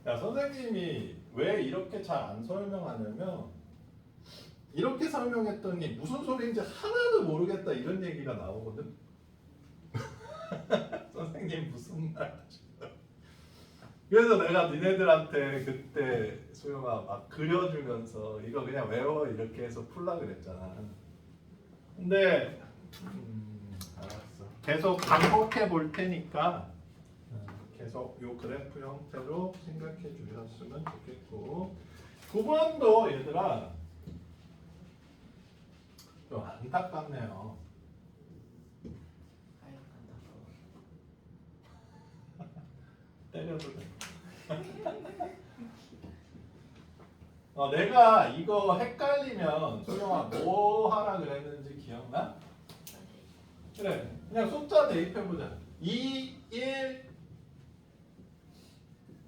야, 선생님이 왜 이렇게 잘 안 설명하냐면 이렇게 설명했더니 무슨 소리인지 하나도 모르겠다 이런 얘기가 나오거든. 선생님 무슨 말 하시나? 그래서 내가 니네들한테 그때 소영아 막 그려주면서 이거 그냥 외워 이렇게 해서 풀라 그랬잖아. 근데 알았어. 계속 반복해 볼 테니까 계속 요 그래프 형태로 생각해 주셨으면 좋겠고 9번도 얘들아 좀 안타깝네요. 때려도 돼. 내가 이거 헷갈리면 소영아 뭐 하라 그랬는지 기억나? 그래 그냥 숫자 대입해보자. 2, 1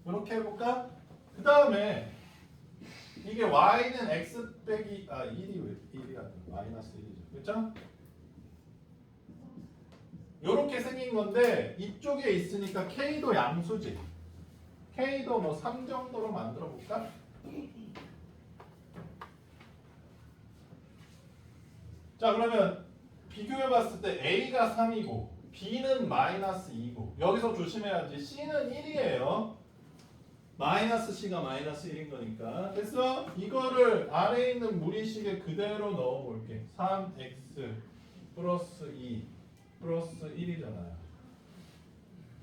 이렇게 해볼까? 그 다음에 이게 y는 x 빼기 1이 왜 1이야? 마이너스 1이죠. 그렇죠? 이렇게 생긴 건데 이쪽에 있으니까 k도 양수지. k도 뭐 3 정도로 만들어 볼까? 자 그러면 비교해 봤을 때 a가 3이고 b는 마이너스 2고 여기서 조심해야지 c는 1이에요. 마이너스 c가 마이너스 1인 거니까. 됐어? 이거를 아래에 있는 무리식에 그대로 넣어볼게. 3x 플러스 2 플러스 1이잖아요.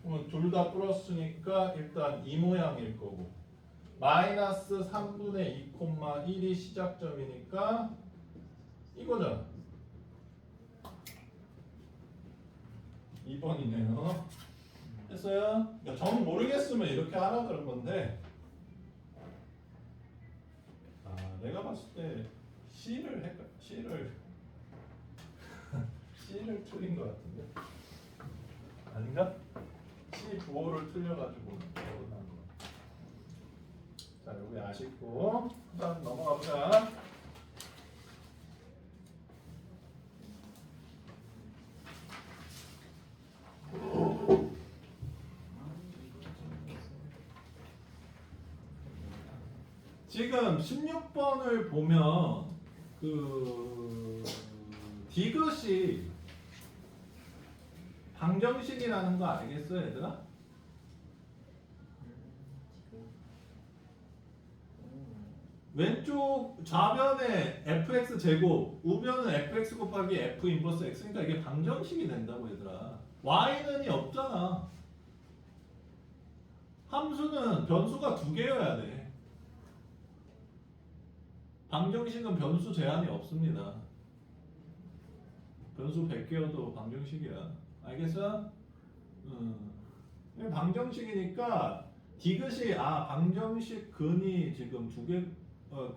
그러면 둘 다 플러스니까 일단 이 모양일 거고 마이너스 3분의 2,1이 시작점이니까 이거잖아. 2번이네요. 됐어요? 그러니까 정 모르겠으면 이렇게 하라 그런 건데 내가 봤을 때 C를 틀린 것 같은데 아닌가? C 부호 요거를 틀려가지고 어긋난 거. 자, 여기 아쉽고 그다음 넘어가 보자. 지금 16번을 보면 그 디귿이 방정식이라는 거 알겠어, 얘들아? 왼쪽 좌변에 fx 제곱, 우변은 fx 곱하기 f 인버스 x니까 이게 방정식이 된다고 얘들아. y는이 없잖아. 함수는 변수가 두 개여야 돼. 방정식은 변수 제한이 없습니다. 변수 100개여도 방정식이야. 알겠어? 방정식이니까 디귿이 방정식 근이 지금 두 개,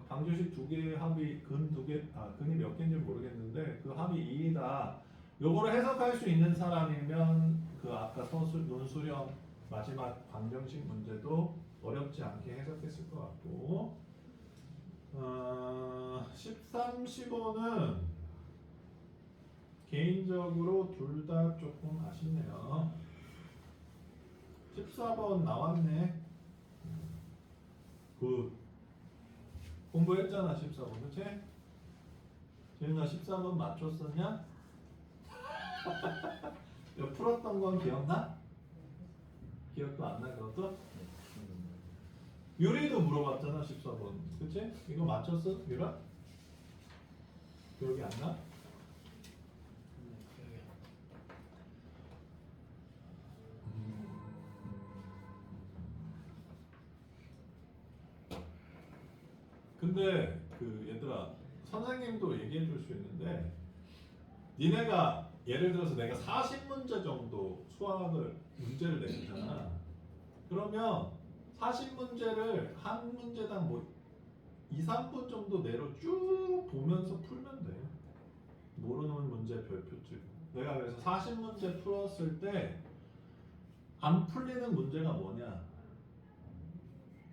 방정식 두 개 합이 근 두 개, 근이 몇 개인지 모르겠는데 그 합이 2이다. 요거를 해석할 수 있는 사람이면 그 아까 논수령 마지막 방정식 문제도 어렵지 않게 해석했을 것 같고 13, 15는 개인적으로 둘 다 조금 아쉽네요. 14번 나왔네. 공부했잖아 14번 그치? 재윤아 14번 맞췄었냐? 이거 풀었던 건 기억나? 기억도 안 나 그것도? 유리도 물어봤잖아 14번 그치? 이거 맞췄어 유라? 기억이 안 나? 근데 그 얘들아 선생님도 얘기해 줄 수 있는데 니네가 예를 들어서 내가 40문제 정도 수학을 문제를 내잖아. 그러면 40문제를 한 문제당 뭐 2, 3분 정도 내로 쭉 보면서 풀면 돼. 모르는 문제 별표 찍고. 내가 그래서 40문제 풀었을 때 안 풀리는 문제가 뭐냐?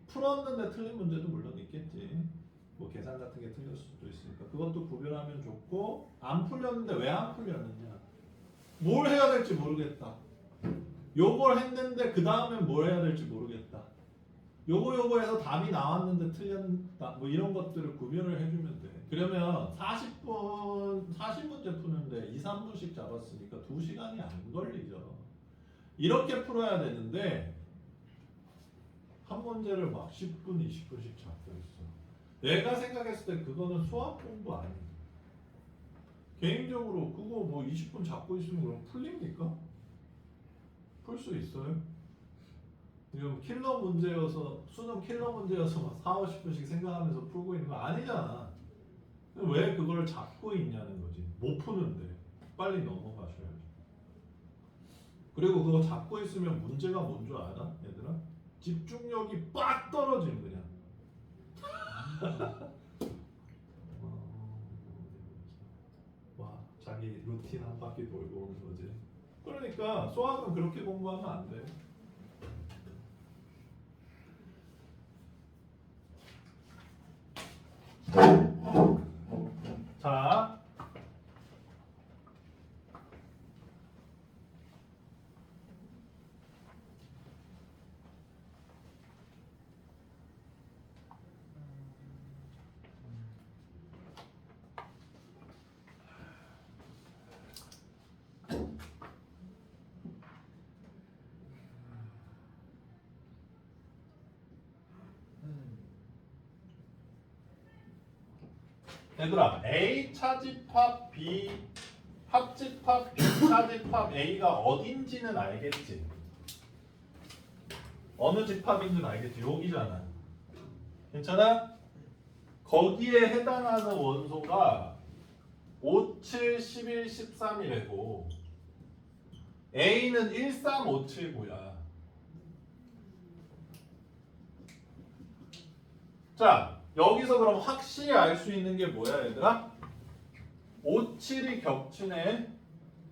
풀었는데 틀린 문제도 물론 있겠지. 뭐 계산 같은 게 틀릴 수도 있으니까 그것도 구별하면 좋고 안 풀렸는데 왜 안 풀렸느냐? 뭘 해야 될지 모르겠다. 요걸 했는데 그 다음엔 뭘 해야 될지 모르겠다. 요거 해서 답이 나왔는데 틀렸다. 뭐 이런 것들을 구별을 해주면 돼. 그러면 40문제 푸는데 2, 3분씩 잡았으니까 2시간이 안 걸리죠. 이렇게 풀어야 되는데 한 문제를 막 10분, 20분씩 잡고 있어. 내가 생각했을 때 그거는 수학 공부 아니야. 개인적으로 그거 뭐 20분 잡고 있으면 그럼 풀립니까? 풀 수 있어요? 지금 킬러 문제여서 수능 킬러 문제여서 막 4, 50분씩 생각하면서 풀고 있는 거 아니잖아. 왜 그걸 잡고 있냐는 거지. 못 푸는데 빨리 넘어가셔야지. 그리고 그거 잡고 있으면 문제가 뭔 줄 알아? 얘들아? 집중력이 빡 떨어지는 그냥. 와, 자기 루틴 한 바퀴 돌고 오는 거지. 그러니까 수학은 그렇게 공부하면 안 돼. 자, 얘들아 A 차집합 B 합집합 B 차집합 A가 어딘지는 알겠지? 어느 집합인지는 알겠지? 여기잖아. 괜찮아? 거기에 해당하는 원소가 5, 7, 11, 13이래고 A는 1, 3, 5, 7, 9야. 자, 여기서 그럼 확실히 알 수 있는 게 뭐야 얘들아? 5, 7이 겹치네.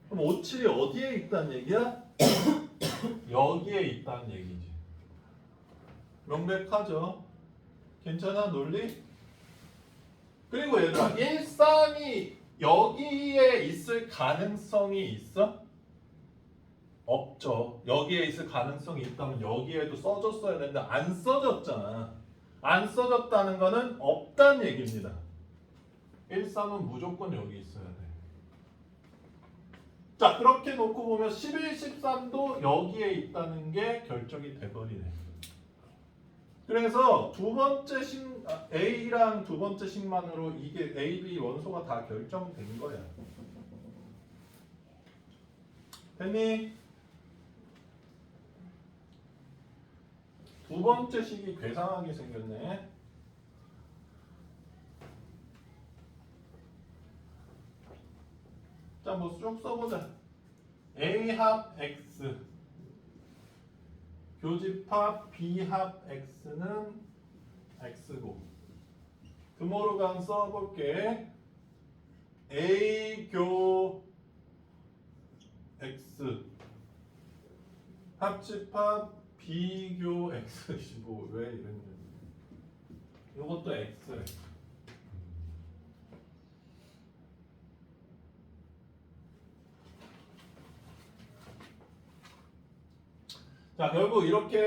그럼 5, 7이 어디에 있다는 얘기야? 여기에 있다는 얘기지. 명백하죠? 괜찮아 논리? 그리고 얘들아 13이 여기에 있을 가능성이 있어? 없죠. 여기에 있을 가능성이 있다면 여기에도 써줬어야 되는데 안 써졌잖아. 안 써졌다는 거는 없다는 얘기입니다. 13은 무조건 여기 있어야 돼. 자, 그렇게 놓고 보면 11, 13도 여기에 있다는 게 결정이 돼버리네. 그래서 두 번째 A랑 두 번째 식만으로 이게 A, B 원소가 다 결정된 거야. 됐니? 두 번째 식이 괴상하게 생겼네. 자, 뭐 쭉 써보자. A 합 X 교집합 B 합 X는 X고 드모르간 써볼게. A 교 X 합집합 B 교 X 왜 이랬냐. 이것도 X래. 자, 결국 이렇게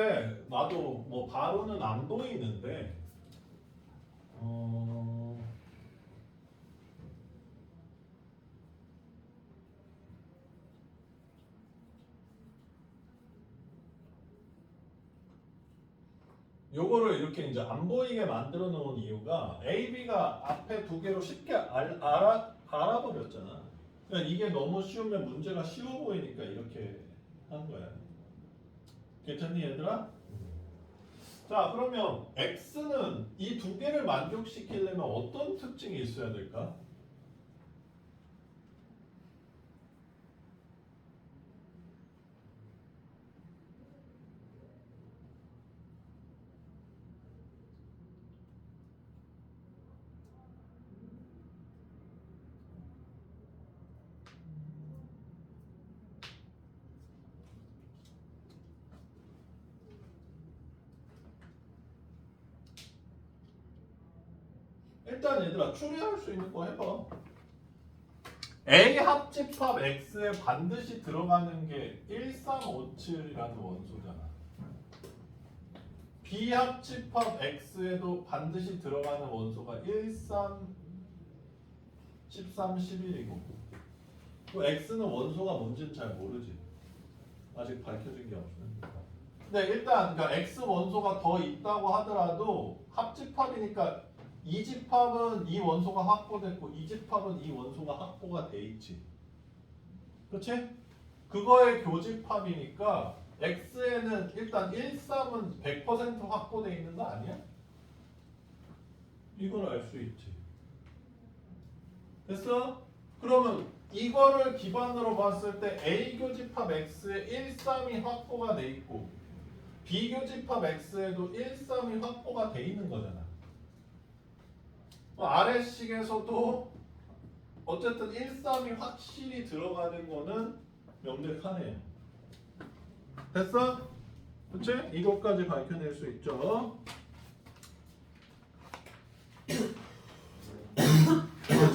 나도 뭐 바로는 안 보이는데 요거를 이렇게 이제 안 보이게 만들어 놓은 이유가 A, B가 앞에 두 개로 쉽게 알아버렸잖아. 그러니까 이게 너무 쉬우면 문제가 쉬워 보이니까 이렇게 한 거야. 괜찮니 얘들아? 자, 그러면 X는 이 두 개를 만족시키려면 어떤 특징이 있어야 될까? 일단 얘들아 추리할 수 있는 거 해봐. A 합집합 X에 반드시 들어가는 게 1357이라는 원소잖아. B 합집합 X에도 반드시 들어가는 원소가 13, 13, 11이고 또 X는 원소가 뭔지는 잘 모르지. 아직 밝혀진 게 없으니까. 근데 일단 그러니까 X 원소가 더 있다고 하더라도 합집합이니까 이 집합은 이 원소가 확보됐고 이 집합은 이 원소가 확보가 돼 있지. 그렇지? 그거의 교집합이니까 X에는 일단 13은 100% 확보돼 있는 거 아니야? 이걸 알 수 있지. 됐어? 그러면 이거를 기반으로 봤을 때 A 교집합 X에 13이 확보가 돼 있고 B 교집합 X에도 13이 확보가 돼 있는 거잖아. 아래식에서도 어쨌든 13이 확실히 들어가는 거는 명백하네요. 됐어? 그치? 이것까지 밝혀낼 수 있죠.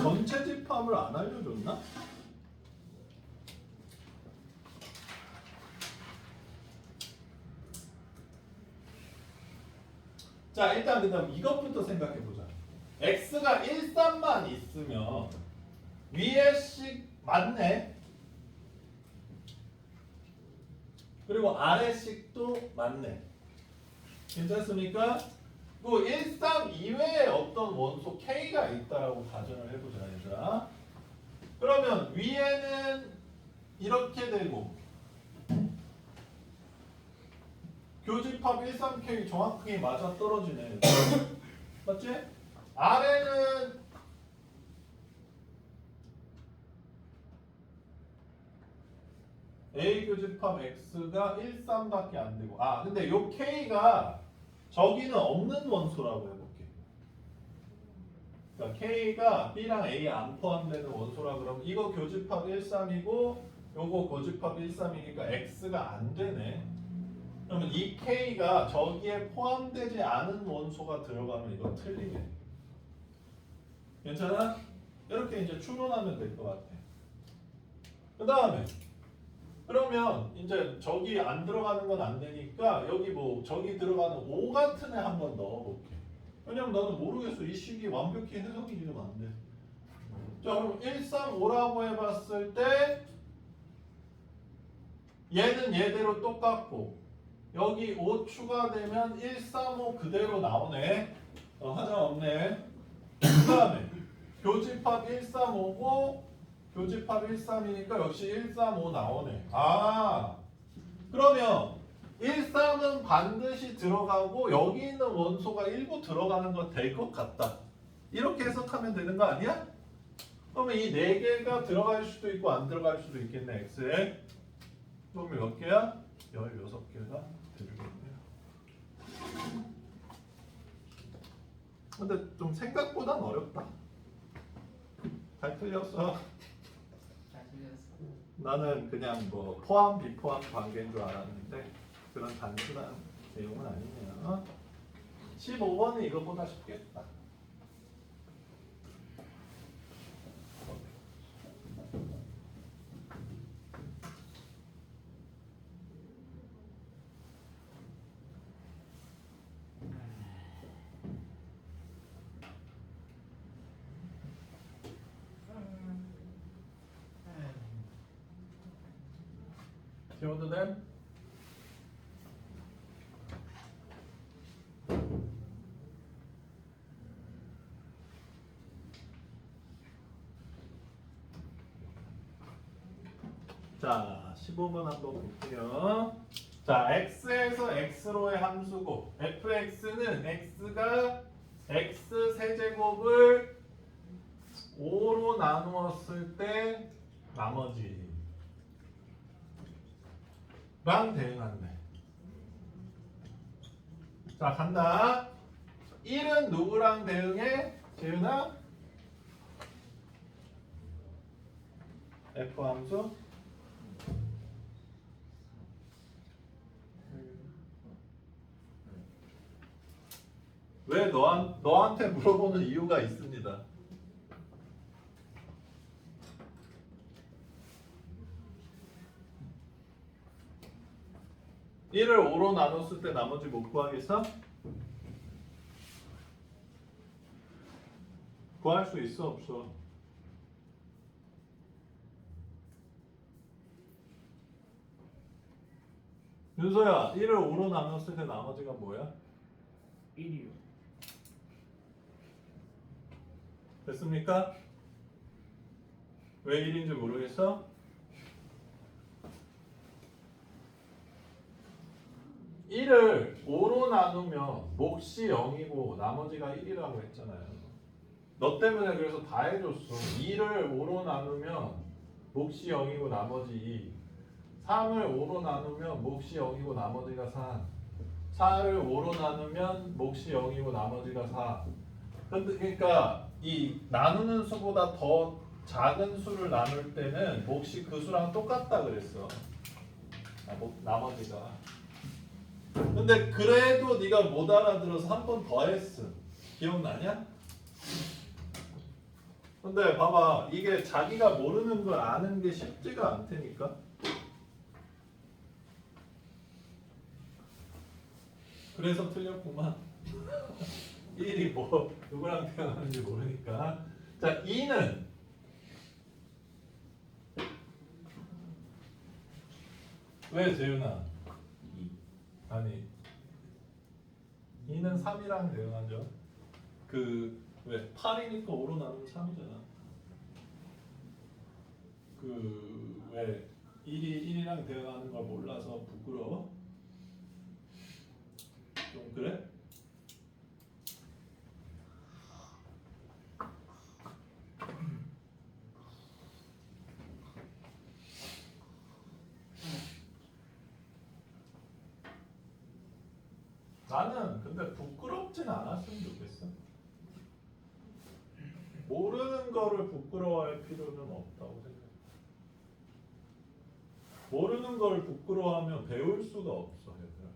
전체 집합을 안 알려줬나? 자, 일단 그다음 이것부터 생각해보자. X가 13만 있으면 위에 식 맞네. 그리고 아래 식도 맞네. 괜찮습니까? 그 13 이외에 어떤 원소 K가 있다라고 가정을 해보자, 얘들아. 그러면 위에는 이렇게 되고 교집합 13K 정확하게 맞아 떨어지네. 맞지? 아래는 A 교집합 X가 13밖에 안 되고 근데 요 K가 저기는 없는 원소라고 해볼게. 그러니까 K가 B랑 A 안 포함되는 원소라 그러면 이거 교집합 13이고 요거 고집합 13이니까 x가 안 되네. 그러면 이 k가 저기에 포함되지 않은 원소가 들어가면 이거 틀리게. 괜찮아? 이렇게 이제 추론하면 될 것 같아. 그 다음에 그러면 이제 저기 안 들어가는 건 안 되니까 여기 뭐 저기 들어가는 O 같은 애 한번 넣어볼게. 왜냐면 나는 모르겠어. 이 식이 완벽히 해석이 지금 안 돼. 자 그럼 135라고 해봤을 때 얘는 얘대로 똑같고 여기 5 추가되면 135 그대로 나오네. 하자 없네. 그 다음에 교집합 135고 교집합 13이니까 역시 135 나오네. 아 그러면 13은 반드시 들어가고 여기 있는 원소가 일부 들어가는 건 될 것 같다. 이렇게 해석하면 되는 거 아니야? 그러면 이 4개가 들어갈 수도 있고 안 들어갈 수도 있겠네. X에. 그럼 몇 개야? 16개가 되겠네요. 근데 좀 생각보단 어렵다. 잘 틀렸어. 잘 틀렸어. 나는 그냥 뭐 포함 비포함 관계인 줄 알았는데 그런 단순한 내용은 아니네요. 15번은 이거보다 쉽겠다. 지워도 돼? 자, 15번 한번 볼게요. 자, x에서 x로의 함수고 fx는 x가 x 세제곱을 5로 나누었을 때 나머지 랑 대응한대. 자 간다. 1은 누구랑 대응해? 재윤아? F 함수? 왜 너한테 물어보는 이유가 있습니다. (1을) 5로 나눴을 때 나머지 못 구하겠어? 구할 수 있어 없어? 윤서야 1을 5로 나눴을 때 나머지가 뭐야? 1이요. 됐습니까? 왜 1인지 모르겠어? (1을) 5로 나누면 몫이 0이고 나머지가 1이라고 했잖아요. 너 때문에 그래서 다 해줬어. 2를 5로 나누면 몫이 0이고 나머지 2. 3을 5로 나누면 몫이 0이고 나머지가 3. 4를 5로 나누면 몫이 0이고 나머지가 4. 근데 그러니까 이 나누는 수보다 더 작은 수를 나눌 때는 몫이 그 수랑 똑같다 그랬어. 나머지가. 근데 그래도 네가 못 알아들어서 한 번 더 했어. 기억나냐? 근데 봐봐, 이게 자기가 모르는 걸 아는 게 쉽지가 않다니까. 그래서 틀렸구만. 1이 뭐 누구랑 태어나는지 모르니까. 자, 2는 왜 재윤아? 아니 2는 3이랑 대응하죠. 그 왜 8이니까 5로 나누면 3이잖아. 그 왜 1이 1이랑 대응하는 걸 몰라서 부끄러워? 좀 그래? 나는 근데 부끄럽진 않았으면 좋겠어. 모르는 거를 부끄러워할 필요는 없다고 생각해. 모르는 걸 부끄러워하면 배울 수가 없어, 얘들아.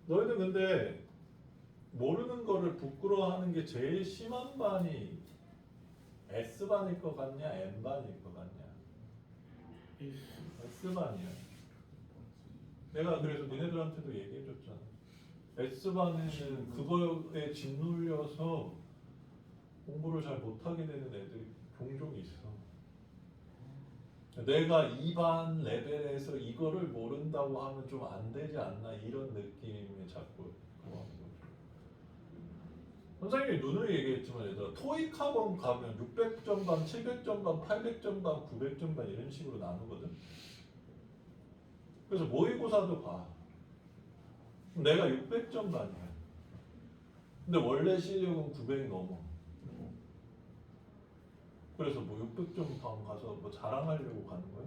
너희들 근데 모르는 거를 부끄러워하는 게 제일 심한 반이 S반일 것 같냐, N반일 것 같냐? S반이야. 내가 그래서 니네들한테도 얘기해줬잖아. S반에는 그거에 짓눌려서 공부를 잘 못하게 되는 애들이 종종 있어. 내가 2반 레벨에서 이거를 모른다고 하면 좀 안 되지 않나 이런 느낌이 자꾸 그거. 선생님이 누누이 얘기했지만 얘들아 토익 학원 가면 600점 반, 700점 반, 800점 반, 900점 반 이런 식으로 나누거든. 그래서 모의고사도 봐. 내가 600점 반이야. 근데 원래 실력은 900 넘어. 그래서 뭐 600점 반 가서 뭐 자랑하려고 가는 거야?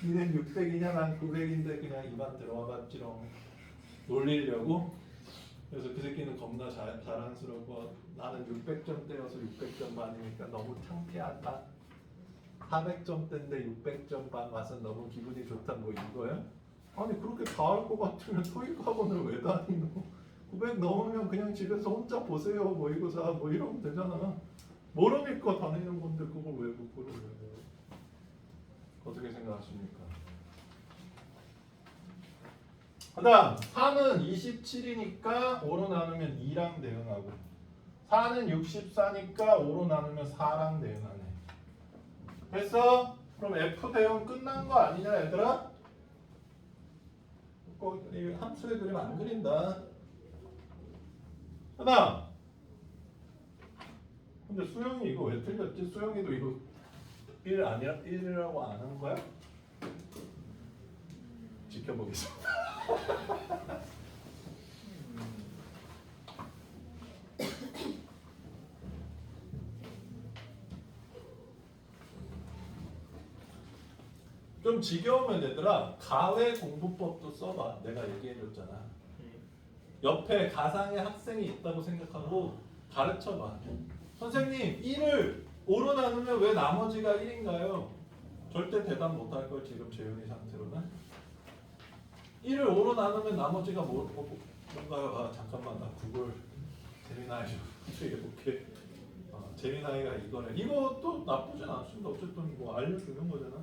니넨 600이냐 난 900인데 그냥 입안 들어와 봤지롱. 놀리려고? 그래서 그 새끼는 겁나 자랑스럽고 나는 600점대여서 600점 반이니까 너무 창피하다. 400점대인데 600점 반 와서 너무 기분이 좋다 뭐 이거야? 아니 그렇게 다 할 것 같으면 토익 학원을 왜 다니노? 900 넘으면 그냥 집에서 혼자 보세요 모의고사 뭐 이러면 되잖아. 모르니까 다니는 건데 그걸 왜 부끄러워해요? 어떻게 생각하십니까? 그 다음 4는 27이니까 5로 나누면 2랑 대응하고 4는 64니까 5로 나누면 4랑 대응하네. 됐어? 그럼 F 대응 끝난 거 아니냐 얘들아? 꼭 함수의 그림 안 그린다. 그 다음 근데 수영이 이거 왜 틀렸지? 수영이도 이거 1 아니라 1이라고 안 한 거야? 지켜보겠습니다. 좀 지겨우면 얘들아 가외 공부법도 써봐. 내가 얘기해줬잖아. 옆에 가상의 학생이 있다고 생각하고 가르쳐봐. 선생님 1을 5로 나누면 왜 나머지가 1인가요? 절대 대답 못할 걸 지금 재윤이 상태로는 1을 5로 나누면 나머지가 뭔가요? 아 잠깐만 나 구글 재미나이 좀 해볼게. 재미나이가 이거네. 이것도 나쁘진 않습니다. 어쨌든 뭐 알려주는 거잖아.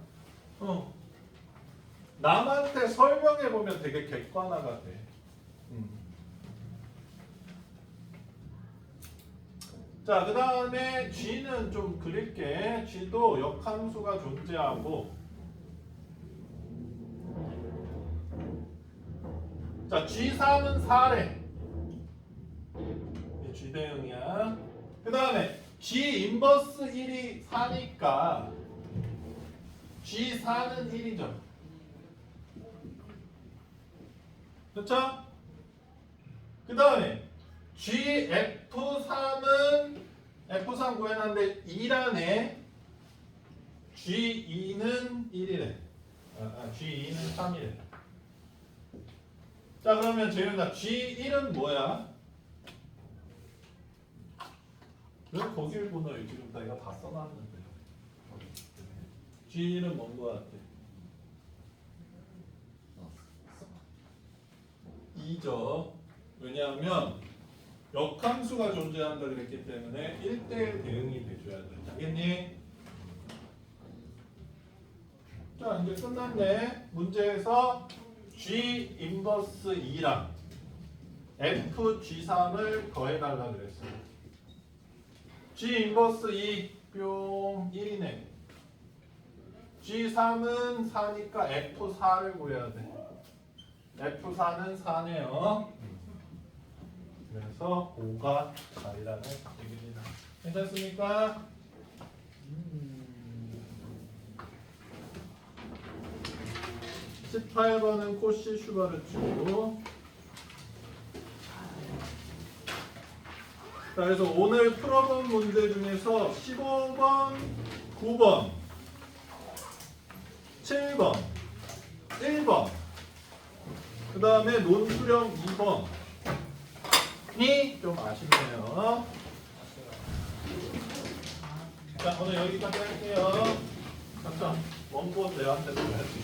남한테 설명해 보면 되게 객관화가 돼. 자, 그 다음에 G는 좀 그릴게. G도 역함수가 존재하고 자, G3은 4래. G 대응이야. 그 다음에 G 인버스 1이 4니까 G4는 1이죠. 그렇죠? 그 다음에 GF3은 F3 구해놨는데 2라네. G2는 1이래. G2는 3이래. 자 그러면 재윤아 G1은 뭐야? 왜 거길 보나 지금 내가 다 써놨는데. G1은 뭔 거 같아? 2죠. 왜냐하면 역함수가 존재한다 그랬기 때문에 1대1 대응이 돼줘야 돼. 알겠니? 자 이제 끝났네. 문제에서 G 인버스 2랑 F G3을 더해달라 그랬어. G 인버스 2 뿅 1이네. G3은 4니까 F4를 구해야 돼. F4는 4네요. 그래서 5가 답이라는 얘기입니다. 괜찮습니까? 18번은 코시 슈바르츠고. 자, 그래서 오늘 풀어본 문제 중에서 15번, 9번, 7번, 1번, 그 다음에 논술형 2번이 좀 아쉽네요. 자, 오늘 여기까지 할게요. 아까 원본 내한테 줘야지.